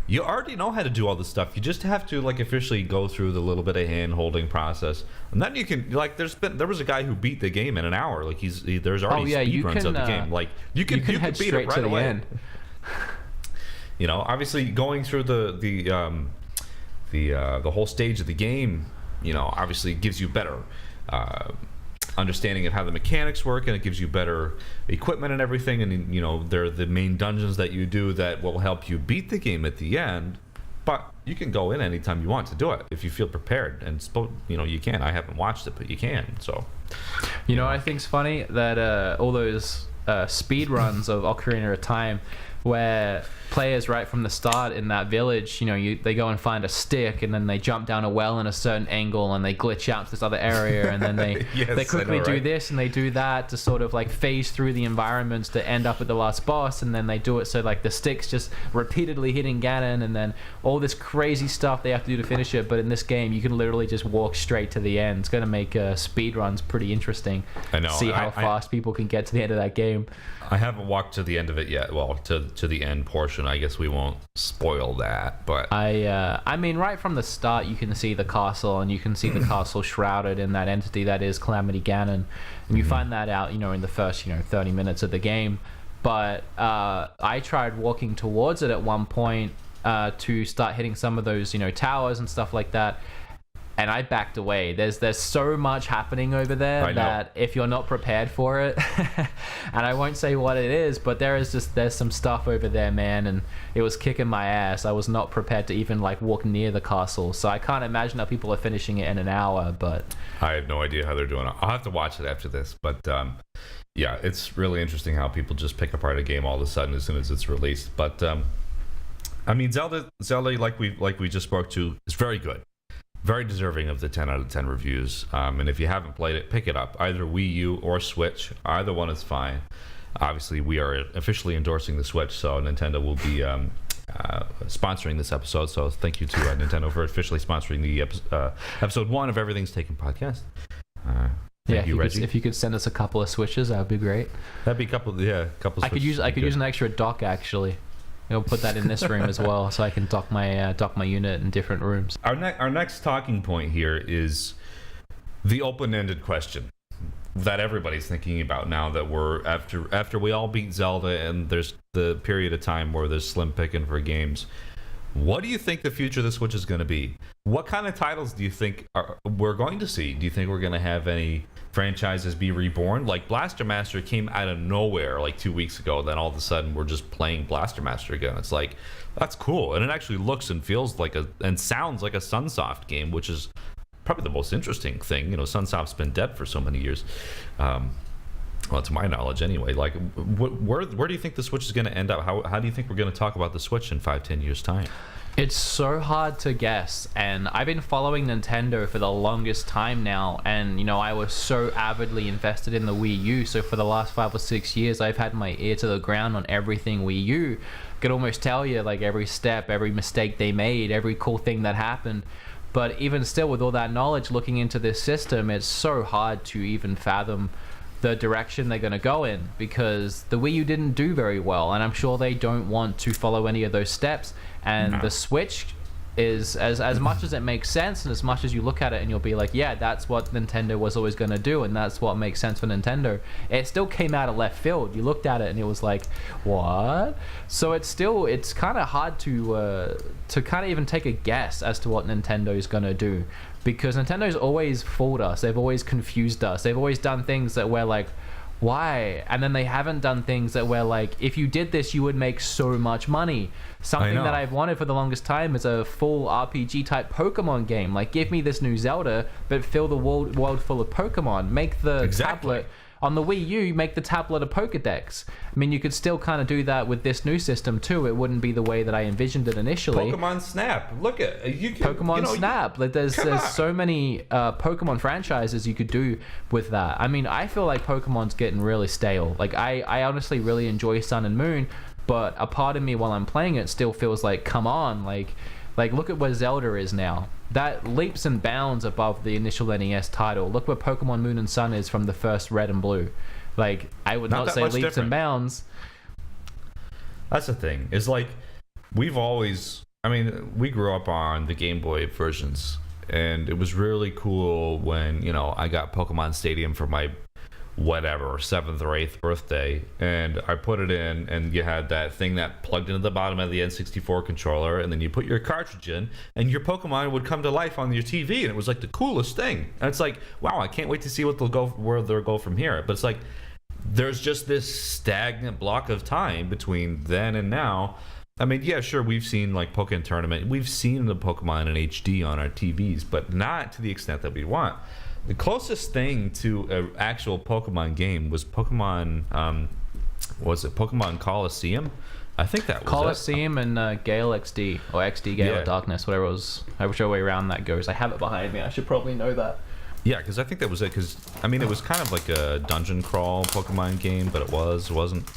You already know how to do all this stuff. You just have to officially go through the little bit of hand-holding process, and then you can there was a guy who beat the game in an hour. Like there's already speed runs of the game. Like you can beat it right away. End. Obviously going through the whole stage of the game, obviously gives you better understanding of how the mechanics work, and it gives you better equipment and everything, and they're the main dungeons that you do that will help you beat the game at the end. But you can go in anytime you want to do it if you feel prepared, and you can. I haven't watched it, but you can. So I think it's funny that all those speed runs of Ocarina of Time, where players right from the start in that village, they go and find a stick, and then they jump down a well in a certain angle, and they glitch out to this other area, and then they they quickly do this and they do that to sort of like phase through the environments to end up at the last boss, and then they do it so like the stick's just repeatedly hitting Ganon, and then all this crazy stuff they have to do to finish it. But in this game, you can literally just walk straight to the end. It's going to make speed runs pretty interesting. I know. See how fast people can get to the end of that game. I haven't walked to the end of it yet. Well, to the end portion. I guess we won't spoil that, but I mean, right from the start, you can see the castle, and you can see the castle shrouded in that entity that is Calamity Ganon, and you find that out, in the first 30 minutes of the game. But I tried walking towards it at one point to start hitting some of those towers and stuff like that, and I backed away. There's so much happening over there that if you're not prepared for it, and I won't say what it is, but there's some stuff over there, man, and it was kicking my ass. I was not prepared to even walk near the castle, so I can't imagine how people are finishing it in an hour. But I have no idea how they're doing it. I'll have to watch it after this. But yeah, it's really interesting how people just pick apart a game all of a sudden as soon as it's released. But I mean, Zelda, like we just spoke to, is very good. Very deserving of the 10 out of 10 reviews. And if you haven't played it, pick it up. Either Wii U or Switch. Either one is fine. Obviously, we are officially endorsing the Switch, so Nintendo will be sponsoring this episode. So thank you to Nintendo for officially sponsoring the episode 1 of Everything's Taken podcast. Thank you, Reggie. If you could send us a couple of Switches, that would be great. That'd be a couple. I could use an extra dock actually. We'll put that in this room as well, so I can dock my unit in different rooms. Our next talking point here is the open-ended question that everybody's thinking about now that we're after we all beat Zelda and there's the period of time where there's slim picking for games. What do you think the future of the Switch is going to be? What kind of titles do you think we're going to see? Do you think we're going to have any franchises be reborn? Like Blaster Master came out of nowhere like 2 weeks ago, then all of a sudden we're just playing Blaster Master again. It's like, that's cool, and it actually looks and feels like and sounds like a Sunsoft game, which is probably the most interesting thing. Sunsoft's been dead for so many years. Well, to my knowledge anyway. Like, where do you think the Switch is going to end up? How do you think we're going to talk about the Switch in 5-10 years time? It's so hard to guess, and I've been following Nintendo for the longest time now, and I was so avidly invested in the Wii U, so for the last 5 or 6 years I've had my ear to the ground on everything Wii U. Could almost tell you like every step, every mistake they made, every cool thing that happened. But even still, with all that knowledge looking into this system, it's so hard to even fathom the direction they're going to go in, because the Wii U didn't do very well, and I'm sure they don't want to follow any of those steps. And the Switch is, as much as it makes sense, and as much as you look at it and you'll be like, yeah, that's what Nintendo was always going to do, and that's what makes sense for Nintendo, it still came out of left field. You looked at it and it was like, what? So it's kind of hard to kind of even take a guess as to what Nintendo's going to do, because Nintendo's always fooled us. They've always confused us. They've always done things that we're like, why? And then they haven't done things that we're like, if you did this, you would make so much money. Something that I've wanted for the longest time is a full RPG type Pokemon game. Like, give me this new Zelda, but fill the world full of Pokemon. Make the tablet on the Wii U, make the tablet a Pokedex. I mean, you could still kind of do that with this new system too. It wouldn't be the way that I envisioned it initially. Pokemon Snap. Look at Pokemon Snap. Like, there's so many Pokemon franchises you could do with that. I mean, I feel like Pokemon's getting really stale. Like, I honestly really enjoy Sun and Moon, but a part of me while I'm playing it still feels like, come on, like look at where Zelda is now. That leaps and bounds above the initial NES title. Look where Pokemon Moon and Sun is from the first Red and Blue. Like, I would not say leaps different. And bounds. That's the thing. Is like, we grew up on the Game Boy versions, and it was really cool when, I got Pokemon Stadium for my 7th or 8th birthday, and I put it in, and you had that thing that plugged into the bottom of the N64 controller, and then you put your cartridge in, and your Pokemon would come to life on your TV, and it was like the coolest thing. And it's like, wow, I can't wait to see where they'll go from here. But it's like, there's just this stagnant block of time between then and now. I mean, yeah, sure, we've seen like Pokemon Tournament, we've seen the Pokemon in HD on our TVs, but not to the extent that we want. The closest thing to an actual Pokemon game was Pokemon, Pokemon Coliseum? I think that was Coliseum and Gale XD, or XD Gale of Darkness, whatever it was, whichever way around that goes. I have it behind me. I should probably know that. Yeah, because I think that was it, because, I mean, it was kind of like a dungeon crawl Pokemon game, but it wasn't.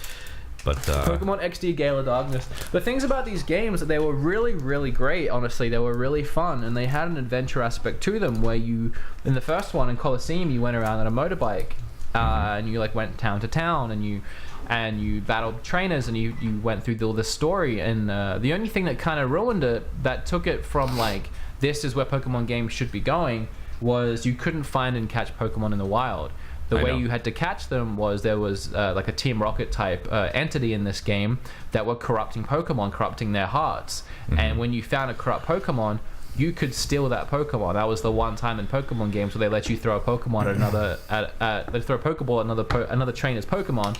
But Pokemon XD Gale of Darkness. The things about these games, they were really, really great, honestly. They were really fun, and they had an adventure aspect to them where you, in the first one, in Coliseum, you went around on a motorbike, and you like went town to town, and you battled trainers, and you went through all this story. And the only thing that kind of ruined it, that took it from like, this is where Pokemon games should be going, was you couldn't find and catch Pokemon in the wild. The way you had to catch them was there was like a Team Rocket type entity in this game that were corrupting Pokemon, corrupting their hearts. And when you found a corrupt Pokemon, you could steal that Pokemon. That was the one time in Pokemon games where they let you throw a Pokemon at another, they throw a Pokeball at another trainer's Pokemon,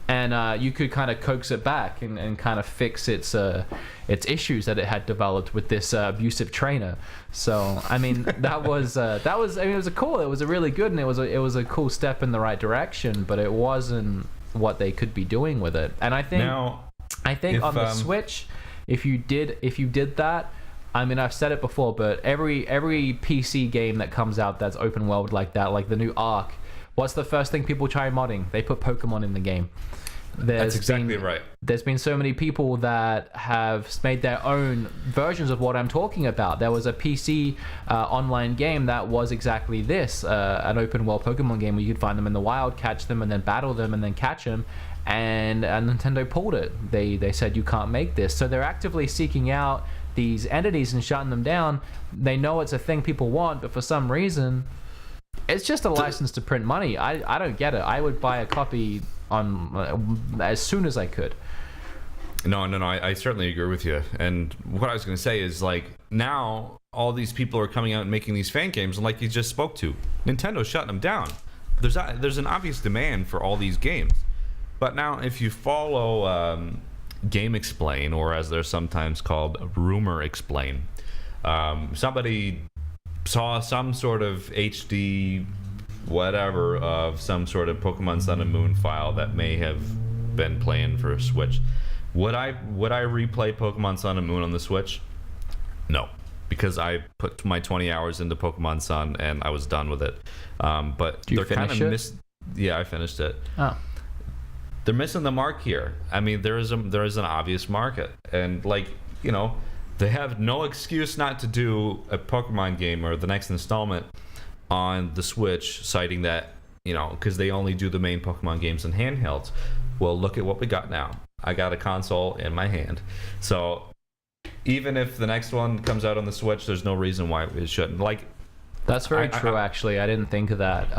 and you could kind of coax it back and kind of fix its issues that it had developed with this abusive trainer. So I mean, that was I mean, it was a really good, and it was a cool step in the right direction, but it wasn't what they could be doing with it. And I think on the Switch, if you did that, I mean, I've said it before, but every PC game that comes out that's open world like that, like the new Ark, what's the first thing people try modding? They put Pokemon in the game. That's exactly right. There's been so many people that have made their own versions of what I'm talking about. There was a PC online game that was exactly this, an open world Pokemon game where you could find them in the wild, catch them, and then battle them, and then catch them. And Nintendo pulled it. They said you can't make this. So they're actively seeking out these entities and shutting them down. They know it's a thing people want, but for some reason, it's just a license to print money. I don't get it. I would buy a copy on as soon as I could. No, I certainly agree with you. And what I was going to say is, like, now all these people are coming out and making these fan games, and like you just spoke to, Nintendo's shutting them down. There's an obvious demand for all these games. But now if you follow Game Explain, or as they're sometimes called, Rumor Explain, somebody saw some sort of HD whatever of some sort of Pokemon Sun and Moon file that may have been playing for a Switch. Would I replay Pokemon Sun and Moon on the Switch? No, because I put my 20 hours into Pokemon Sun and I was done with it. But Did you they're kind finish of it? Yeah, I finished it. Oh. They're missing the mark here. I mean, there is an obvious market, and like, you know, they have no excuse not to do a Pokemon game or the next installment on the Switch, citing that, you know, because they only do the main Pokemon games in handhelds. Well, look at what we got now. I got a console in my hand, so even if the next one comes out on the Switch, there's no reason why it shouldn't. Like, that's very true, actually. I didn't think of that.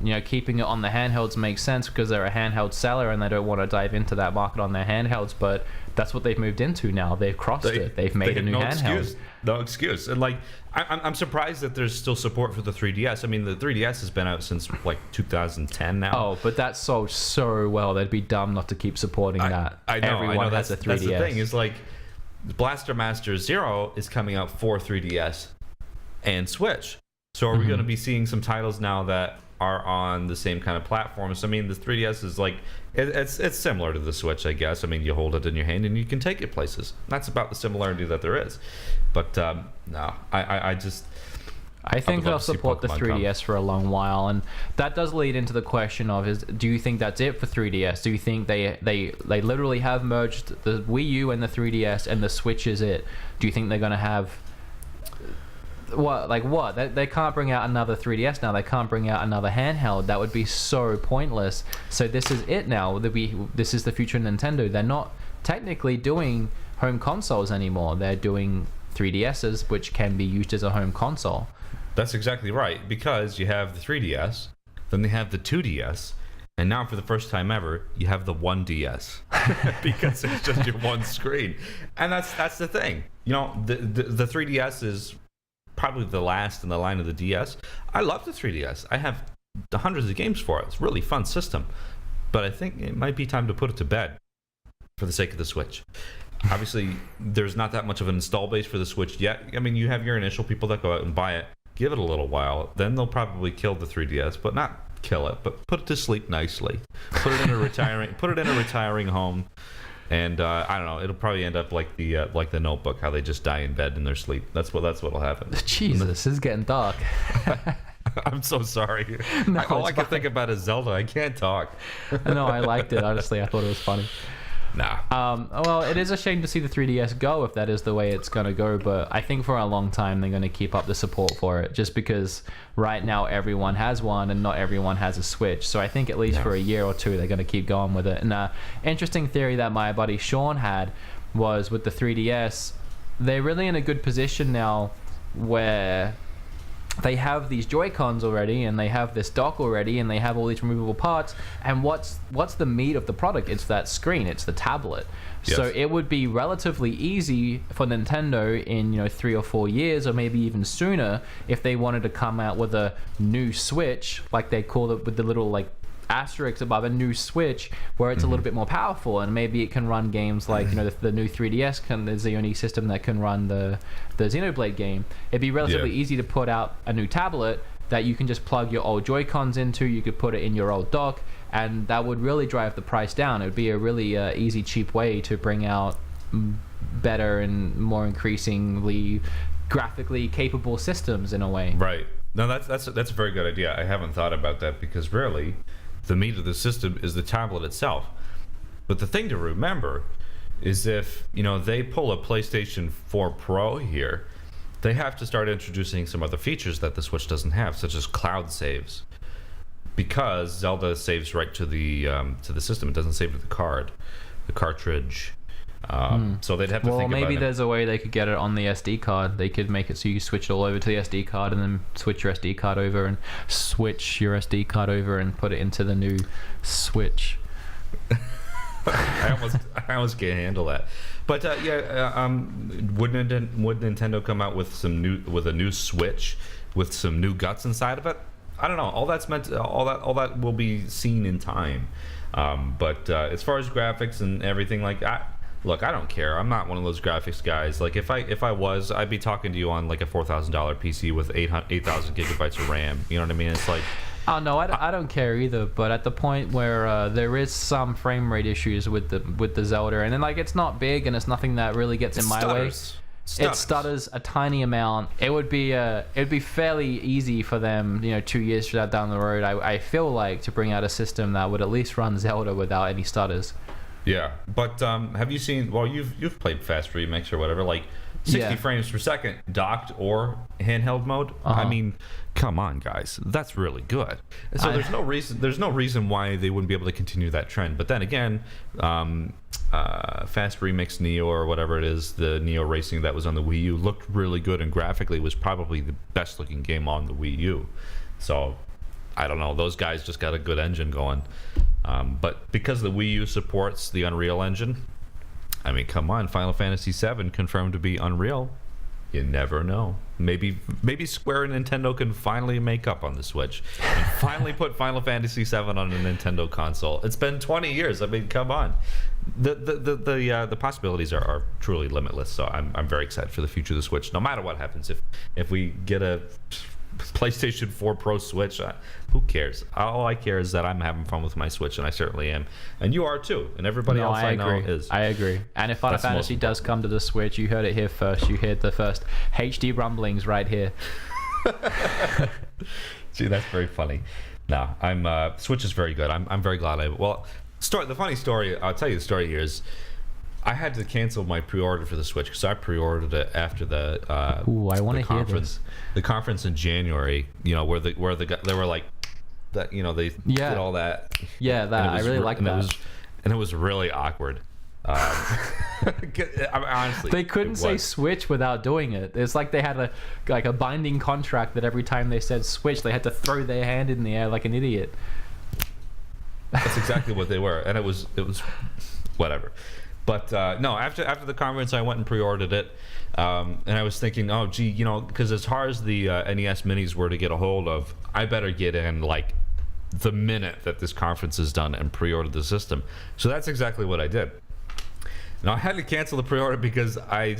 You know, keeping it on the handhelds makes sense because they're a handheld seller and they don't want to dive into that market on their handhelds, but that's what they've moved into now. They've crossed it. They've made a new handheld. No excuse. And like, I'm surprised that there's still support for the 3DS. I mean, the 3DS has been out since like 2010 now. Oh, but that sold so well. They'd be dumb not to keep supporting that. I know. Everyone has a 3DS. That's the thing, is like, Blaster Master Zero is coming out for 3DS and Switch. So are we going to be seeing some titles now that are on the same kind of platforms? I mean, the 3DS is like, it's similar to the Switch, I guess. I mean, you hold it in your hand and you can take it places. That's about the similarity that there is. But no, I think they'll support the 3DS for a long while, and that does lead into the question of: do you think that's it for 3DS? Do you think they literally have merged the Wii U and the 3DS, and the Switch is it? Do you think they're going to have what? They can't bring out another 3DS now. They can't bring out another handheld. That would be so pointless. So this is it now. This is the future of Nintendo. They're not technically doing home consoles anymore. They're doing 3DSs, which can be used as a home console. That's exactly right, because you have the 3DS, then they have the 2DS, and now for the first time ever, you have the 1DS because it's just your one screen. And that's the thing. You know, the 3DS is probably the last in the line of the DS. I love the 3DS. I have hundreds of games for it. It's a really fun system. But I think it might be time to put it to bed for the sake of the Switch. Obviously, there's not that much of an install base for the Switch yet. I mean, you have your initial people that go out and buy it. Give it a little while. Then they'll probably kill the 3DS, but not kill it, but put it to sleep nicely. Put it in a retiring home. And I don't know. It'll probably end up like the Notebook, how they just die in bed in their sleep. That's what'll happen. Jesus, this is getting dark. I'm so sorry. No, all I can think about is Zelda. I can't talk. No, I liked it. Honestly, I thought it was funny. Nah. Well, it is a shame to see the 3DS go if that is the way it's going to go, but I think for a long time they're going to keep up the support for it, just because right now everyone has one and not everyone has a Switch. So I think at least for a year or two they're going to keep going with it. And interesting theory that my buddy Sean had was with the 3DS, they're really in a good position now where they have these Joy-Cons already, and they have this dock already, and they have all these removable parts. And what's the meat of the product? It's that screen. It's the tablet. Yes. So it would be relatively easy for Nintendo in 3 or 4 years, or maybe even sooner, if they wanted to come out with a new Switch, like they call it with the little like asterisk above, a new Switch, where it's a little bit more powerful, and maybe it can run games like the new 3DS is the only system that can run the Xenoblade game. It'd be relatively easy to put out a new tablet that you can just plug your old Joy-Cons into. You could put it in your old dock, and that would really drive the price down. It would be a really easy, cheap way to bring out better and more increasingly graphically capable systems in a way. Right. No, that's a very good idea. I haven't thought about that, because really the meat of the system is the tablet itself. But the thing to remember is if, they pull a PlayStation 4 Pro here, they have to start introducing some other features that the Switch doesn't have, such as cloud saves. Because Zelda saves right to the system. It doesn't save to the cartridge. So they'd have to think about it. Well, maybe there's a way they could get it on the SD card. They could make it so you switch it all over to the SD card and then switch your SD card over and switch your SD card over and put it into the new Switch. I almost can't handle that. But would Nintendo come out with a new Switch with some new guts inside of it? I don't know. All that will be seen in time. But as far as graphics and everything like that, look, I don't care. I'm not one of those graphics guys. Like if I was, I'd be talking to you on like a $4,000 PC with 8,000 gigabytes of RAM. You know what I mean? It's like. Oh no, I don't care either. But at the point where there is some frame rate issues with the Zelda, and then like it's not big and it's nothing that really gets in my way. It stutters a tiny amount. It'd be fairly easy for them, 2 years down the road. I feel like to bring out a system that would at least run Zelda without any stutters. Yeah, but have you seen? Well, you've played fast remakes or whatever, like 60 frames per second, docked or handheld mode. I mean, come on, guys, that's really good. So there's no reason why they wouldn't be able to continue that trend. But then again, Fast Remix Neo or whatever it is, the Neo Racing that was on the Wii U looked really good and graphically was probably the best looking game on the Wii U. So I don't know, those guys just got a good engine going. But because the Wii U supports the Unreal Engine, I mean, come on, Final Fantasy VII confirmed to be Unreal. You never know. Maybe Square and Nintendo can finally make up on the Switch and finally put Final Fantasy VII on a Nintendo console. It's been 20 years. I mean, come on. The possibilities are truly limitless. So I'm very excited for the future of the Switch. No matter what happens, if we get a PlayStation 4 Pro Switch, who cares? All I care is that I'm having fun with my Switch, and I certainly am, and you are too, and everybody else I know is. I agree. And if Final Fantasy does come to the Switch, you heard it here first. You heard the first HD rumblings right here. Gee, that's very funny. No, Switch is very good. I'm very glad the funny story, I'll tell you the story here is, I had to cancel my pre-order for the Switch because I pre-ordered it after the I want to hear this. The conference in January, where they were like that, they did all that. Yeah, that I really like that. And it was really awkward. Honestly, they couldn't say Switch without doing it. It's like they had a binding contract that every time they said Switch, they had to throw their hand in the air like an idiot. That's exactly what they were, and it was whatever. But no, after the conference, I went and pre-ordered it, and I was thinking, oh, gee, because as hard as the NES Minis were to get a hold of, I better get in like the minute that this conference is done and pre-order the system. So that's exactly what I did. Now I had to cancel the pre-order because I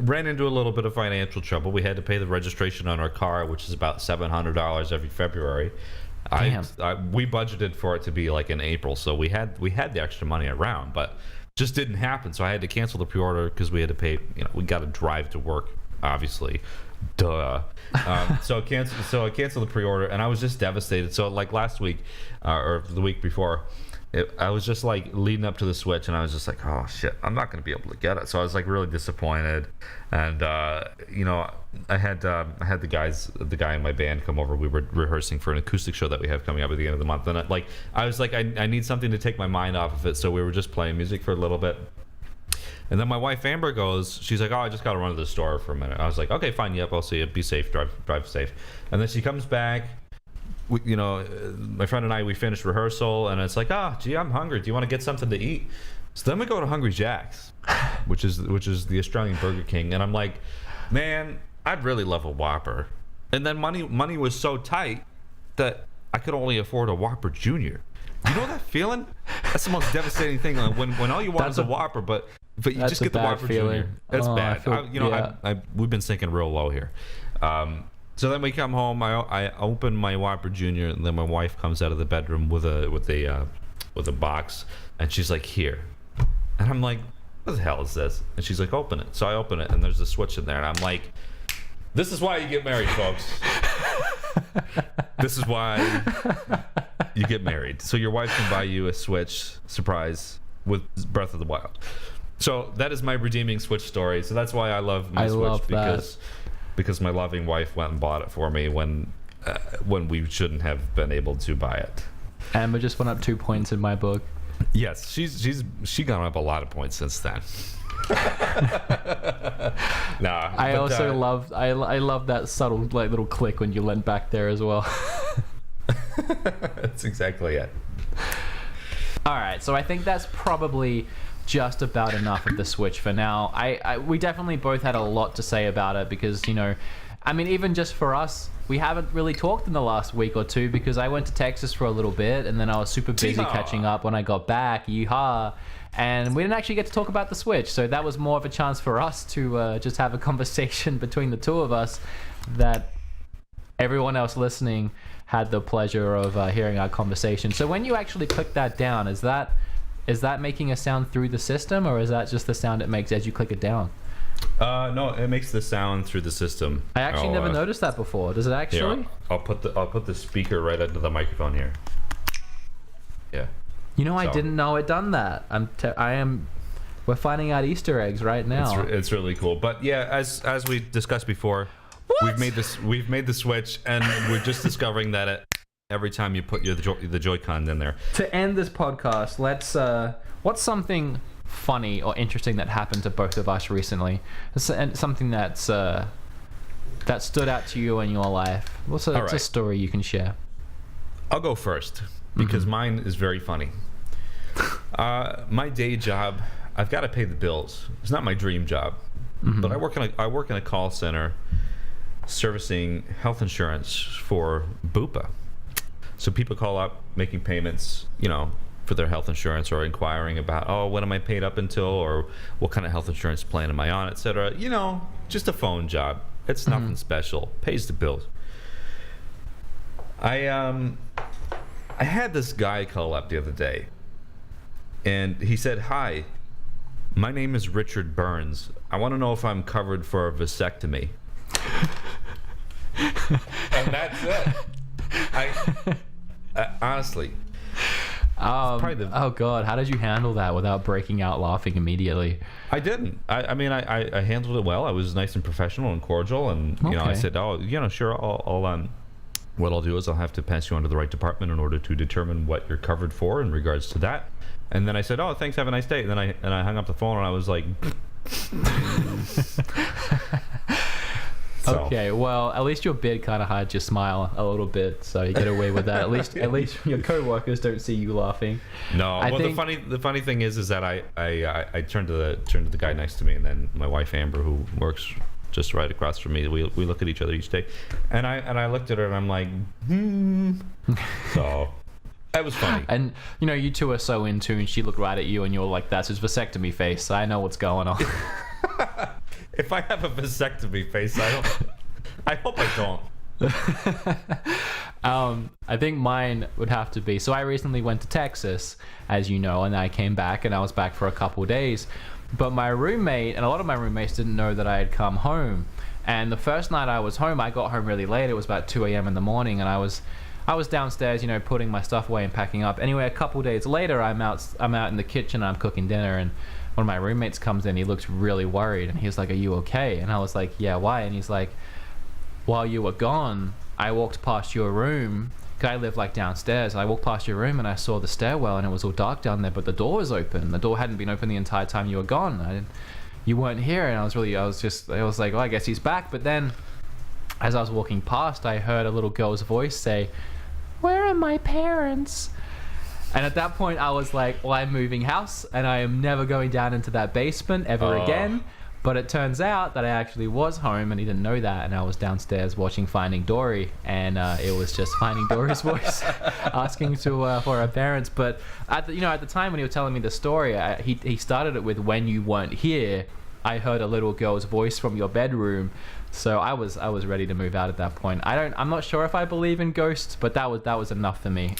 ran into a little bit of financial trouble. We had to pay the registration on our car, which is about $700 every February. Damn. We budgeted for it to be like in April, so we had the extra money around, but just didn't happen. So I had to cancel the pre-order because we had to pay. We got to drive to work, obviously. Duh. So I canceled the pre-order, and I was just devastated. So like last week, or the week before, I was just like leading up to the Switch, and I was just like, oh shit, I'm not going to be able to get it. So I was like really disappointed, and I had the guy in my band come over. We were rehearsing for an acoustic show that we have coming up at the end of the month, and I was like, I need something to take my mind off of it. So we were just playing music for a little bit. And then my wife Amber she's like, oh, I just got to run to the store for a minute. I was like, okay, fine, yep, I'll see you. Be safe, drive safe. And then she comes back. My friend and I, we finished rehearsal, and it's like, gee, I'm hungry. Do you want to get something to eat? So then we go to Hungry Jack's, which is the Australian Burger King, and I'm like, man, I'd really love a Whopper. And then money was so tight that I could only afford a Whopper Junior. You know that feeling? That's the most devastating thing. When all you want is a Whopper, but you just get the Whopper Junior. That's bad. We've been sinking real low here. So then we come home. I open my Whopper Junior, and then my wife comes out of the bedroom with a box, and she's like, "Here," and I'm like, "What the hell is this?" And she's like, "Open it." So I open it, and there's a Switch in there, and I'm like, "This is why you get married, folks. This is why you get married. So your wife can buy you a Switch surprise with Breath of the Wild. So that is my redeeming Switch story. So that's why I love my Switch, because my loving wife went and bought it for me when we shouldn't have been able to buy it. Amber just went up 2 points in my book. Yes, she gone up a lot of points since then. I love that subtle little click when you leant back there as well. That's exactly it. All right, so I think that's probably just about enough of the Switch for now. We definitely both had a lot to say about it because, I mean, even just for us, we haven't really talked in the last week or two because I went to Texas for a little bit and then I was super busy catching up when I got back. Yeehaw. And we didn't actually get to talk about the Switch, so that was more of a chance for us to just have a conversation between the two of us that everyone else listening had the pleasure of hearing our conversation. So when you actually click that down, is that making a sound through the system, or is that just the sound it makes as you click it down? No, it makes the sound through the system. I actually never noticed that before. Does it actually? Here, I'll put the speaker right under the microphone here. Yeah. I didn't know it done that. We're finding out Easter eggs right now. It's really cool. But yeah, as we discussed before, we've made the Switch, and we're just discovering that every time you put the Joy-Con in there. To end this podcast, let's what's something funny or interesting that happened to both of us recently? Something that stood out to you in your life. What's a story you can share? I'll go first because mine is very funny. My day job, I've got to pay the bills. It's not my dream job, but I work in a call center servicing health insurance for Bupa. So people call up making payments, for their health insurance or inquiring about, when am I paid up until, or what kind of health insurance plan am I on, etc. Just a phone job. It's nothing special. Pays the bills. I had this guy call up the other day, and he said, "Hi, my name is Richard Burns. I want to know if I'm covered for a vasectomy." And that's it. I honestly. Oh God, how did you handle that without breaking out laughing immediately? I didn't. I mean, I handled it well. I was nice and professional and cordial, and I said, sure, I'll what I'll do is I'll have to pass you on to the right department in order to determine what you're covered for in regards to that. And then I said, "Oh, thanks, have a nice day." And then I hung up the phone, and I was like, So. Okay, well, at least your beard kind of hides your smile a little bit, so you get away with that. At least your co-workers don't see you laughing. No, the funny thing is that I turned to the guy next to me, and then my wife Amber, who works just right across from me, we look at each other each day, and I looked at her and I'm like, So that was funny. And you two are so in tune. She looked right at you, and you were like, "That's his vasectomy face. I know what's going on." If I have a vasectomy face, I hope I don't. I think mine would have to be, so I recently went to Texas, as you know, and I came back, and I was back for a couple of days. But my roommate, and a lot of my roommates didn't know that I had come home. And the first night I was home, I got home really late. It was about 2 a.m. in the morning, and I was downstairs, putting my stuff away and packing up. Anyway, a couple of days later, I'm out in the kitchen, I'm cooking dinner, and one of my roommates comes in. He looks really worried, and he's like, "Are you okay?" And I was like, "Yeah, why?" And he's like, "While you were gone, I walked past your room, because I live downstairs. I walked past your room and I saw the stairwell, and it was all dark down there, but the door was open. The door hadn't been open the entire time you were gone. You weren't here." And I was like, "Oh, I guess he's back." But then, as I was walking past, I heard a little girl's voice say, "Where are my parents?" And at that point, I was like, "Well, I'm moving house, and I am never going down into that basement ever again." But it turns out that I actually was home, and he didn't know that, and I was downstairs watching Finding Dory, and it was just Finding Dory's voice asking for her parents. But at the time when he was telling me the story, he started it with "when you weren't here," I heard a little girl's voice from your bedroom. So I was ready to move out at that point. I'm not sure if I believe in ghosts, but that was enough for me.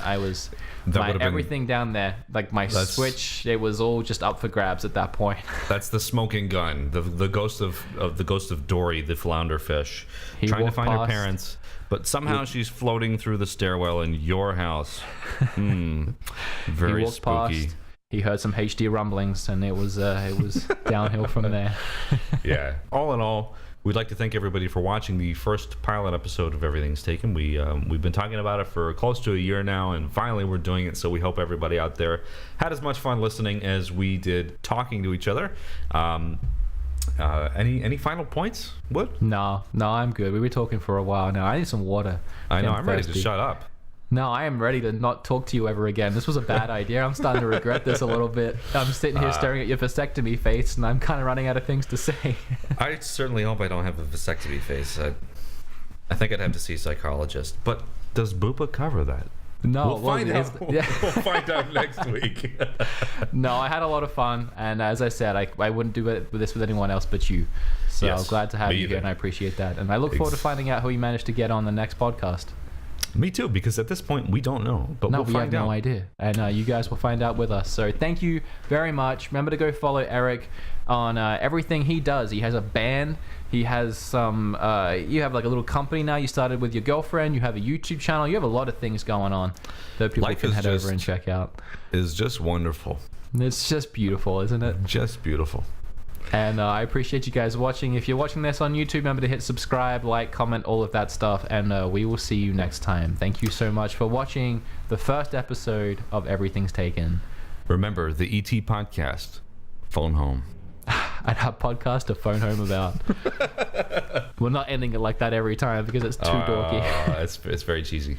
Everything down there, like my Switch, it was all just up for grabs at that point. That's the smoking gun, the ghost of Dory, the flounder fish, trying to find her parents, but somehow she's floating through the stairwell in your house. Very spooky. Past, he heard some HD rumblings, and it was downhill from there. Yeah. All in all, we'd like to thank everybody for watching the first pilot episode of Everything's Taken. We've been talking about it for close to a year now, and finally we're doing it. So we hope everybody out there had as much fun listening as we did talking to each other. Any final points? What? No, I'm good. We were talking for a while now. I need some water. I know. I'm ready to shut up. No, I am ready to not talk to you ever again. This was a bad idea. I'm starting to regret this a little bit. I'm sitting here staring at your vasectomy face, and I'm kind of running out of things to say. I certainly hope I don't have a vasectomy face. I think I'd have to see a psychologist. But does Bupa cover that? No. We'll find out. We'll find out next week. No, I had a lot of fun. And as I said, I wouldn't do this with anyone else but you. So yes, glad to have you here, and I appreciate that. And I look forward to finding out who you managed to get on the next podcast. Me too, because at this point we don't know, but we'll find out. We have no idea, and you guys will find out with us. So thank you very much. Remember to go follow Eric on everything he does. He has a band. He has some. You have like a little company now. You started with your girlfriend. You have a YouTube channel. You have a lot of things going on that people can head over and check out. It's just wonderful. It's just beautiful, isn't it? Just beautiful. And I appreciate you guys watching. If you're watching this on YouTube, remember to hit subscribe, like, comment, all of that stuff. And we will see you next time. Thank you so much for watching the first episode of Everything's Taken. Remember, the ETPodcast, phone home. And our podcast to phone home about. We're not ending it like that every time because it's too dorky. It's very cheesy.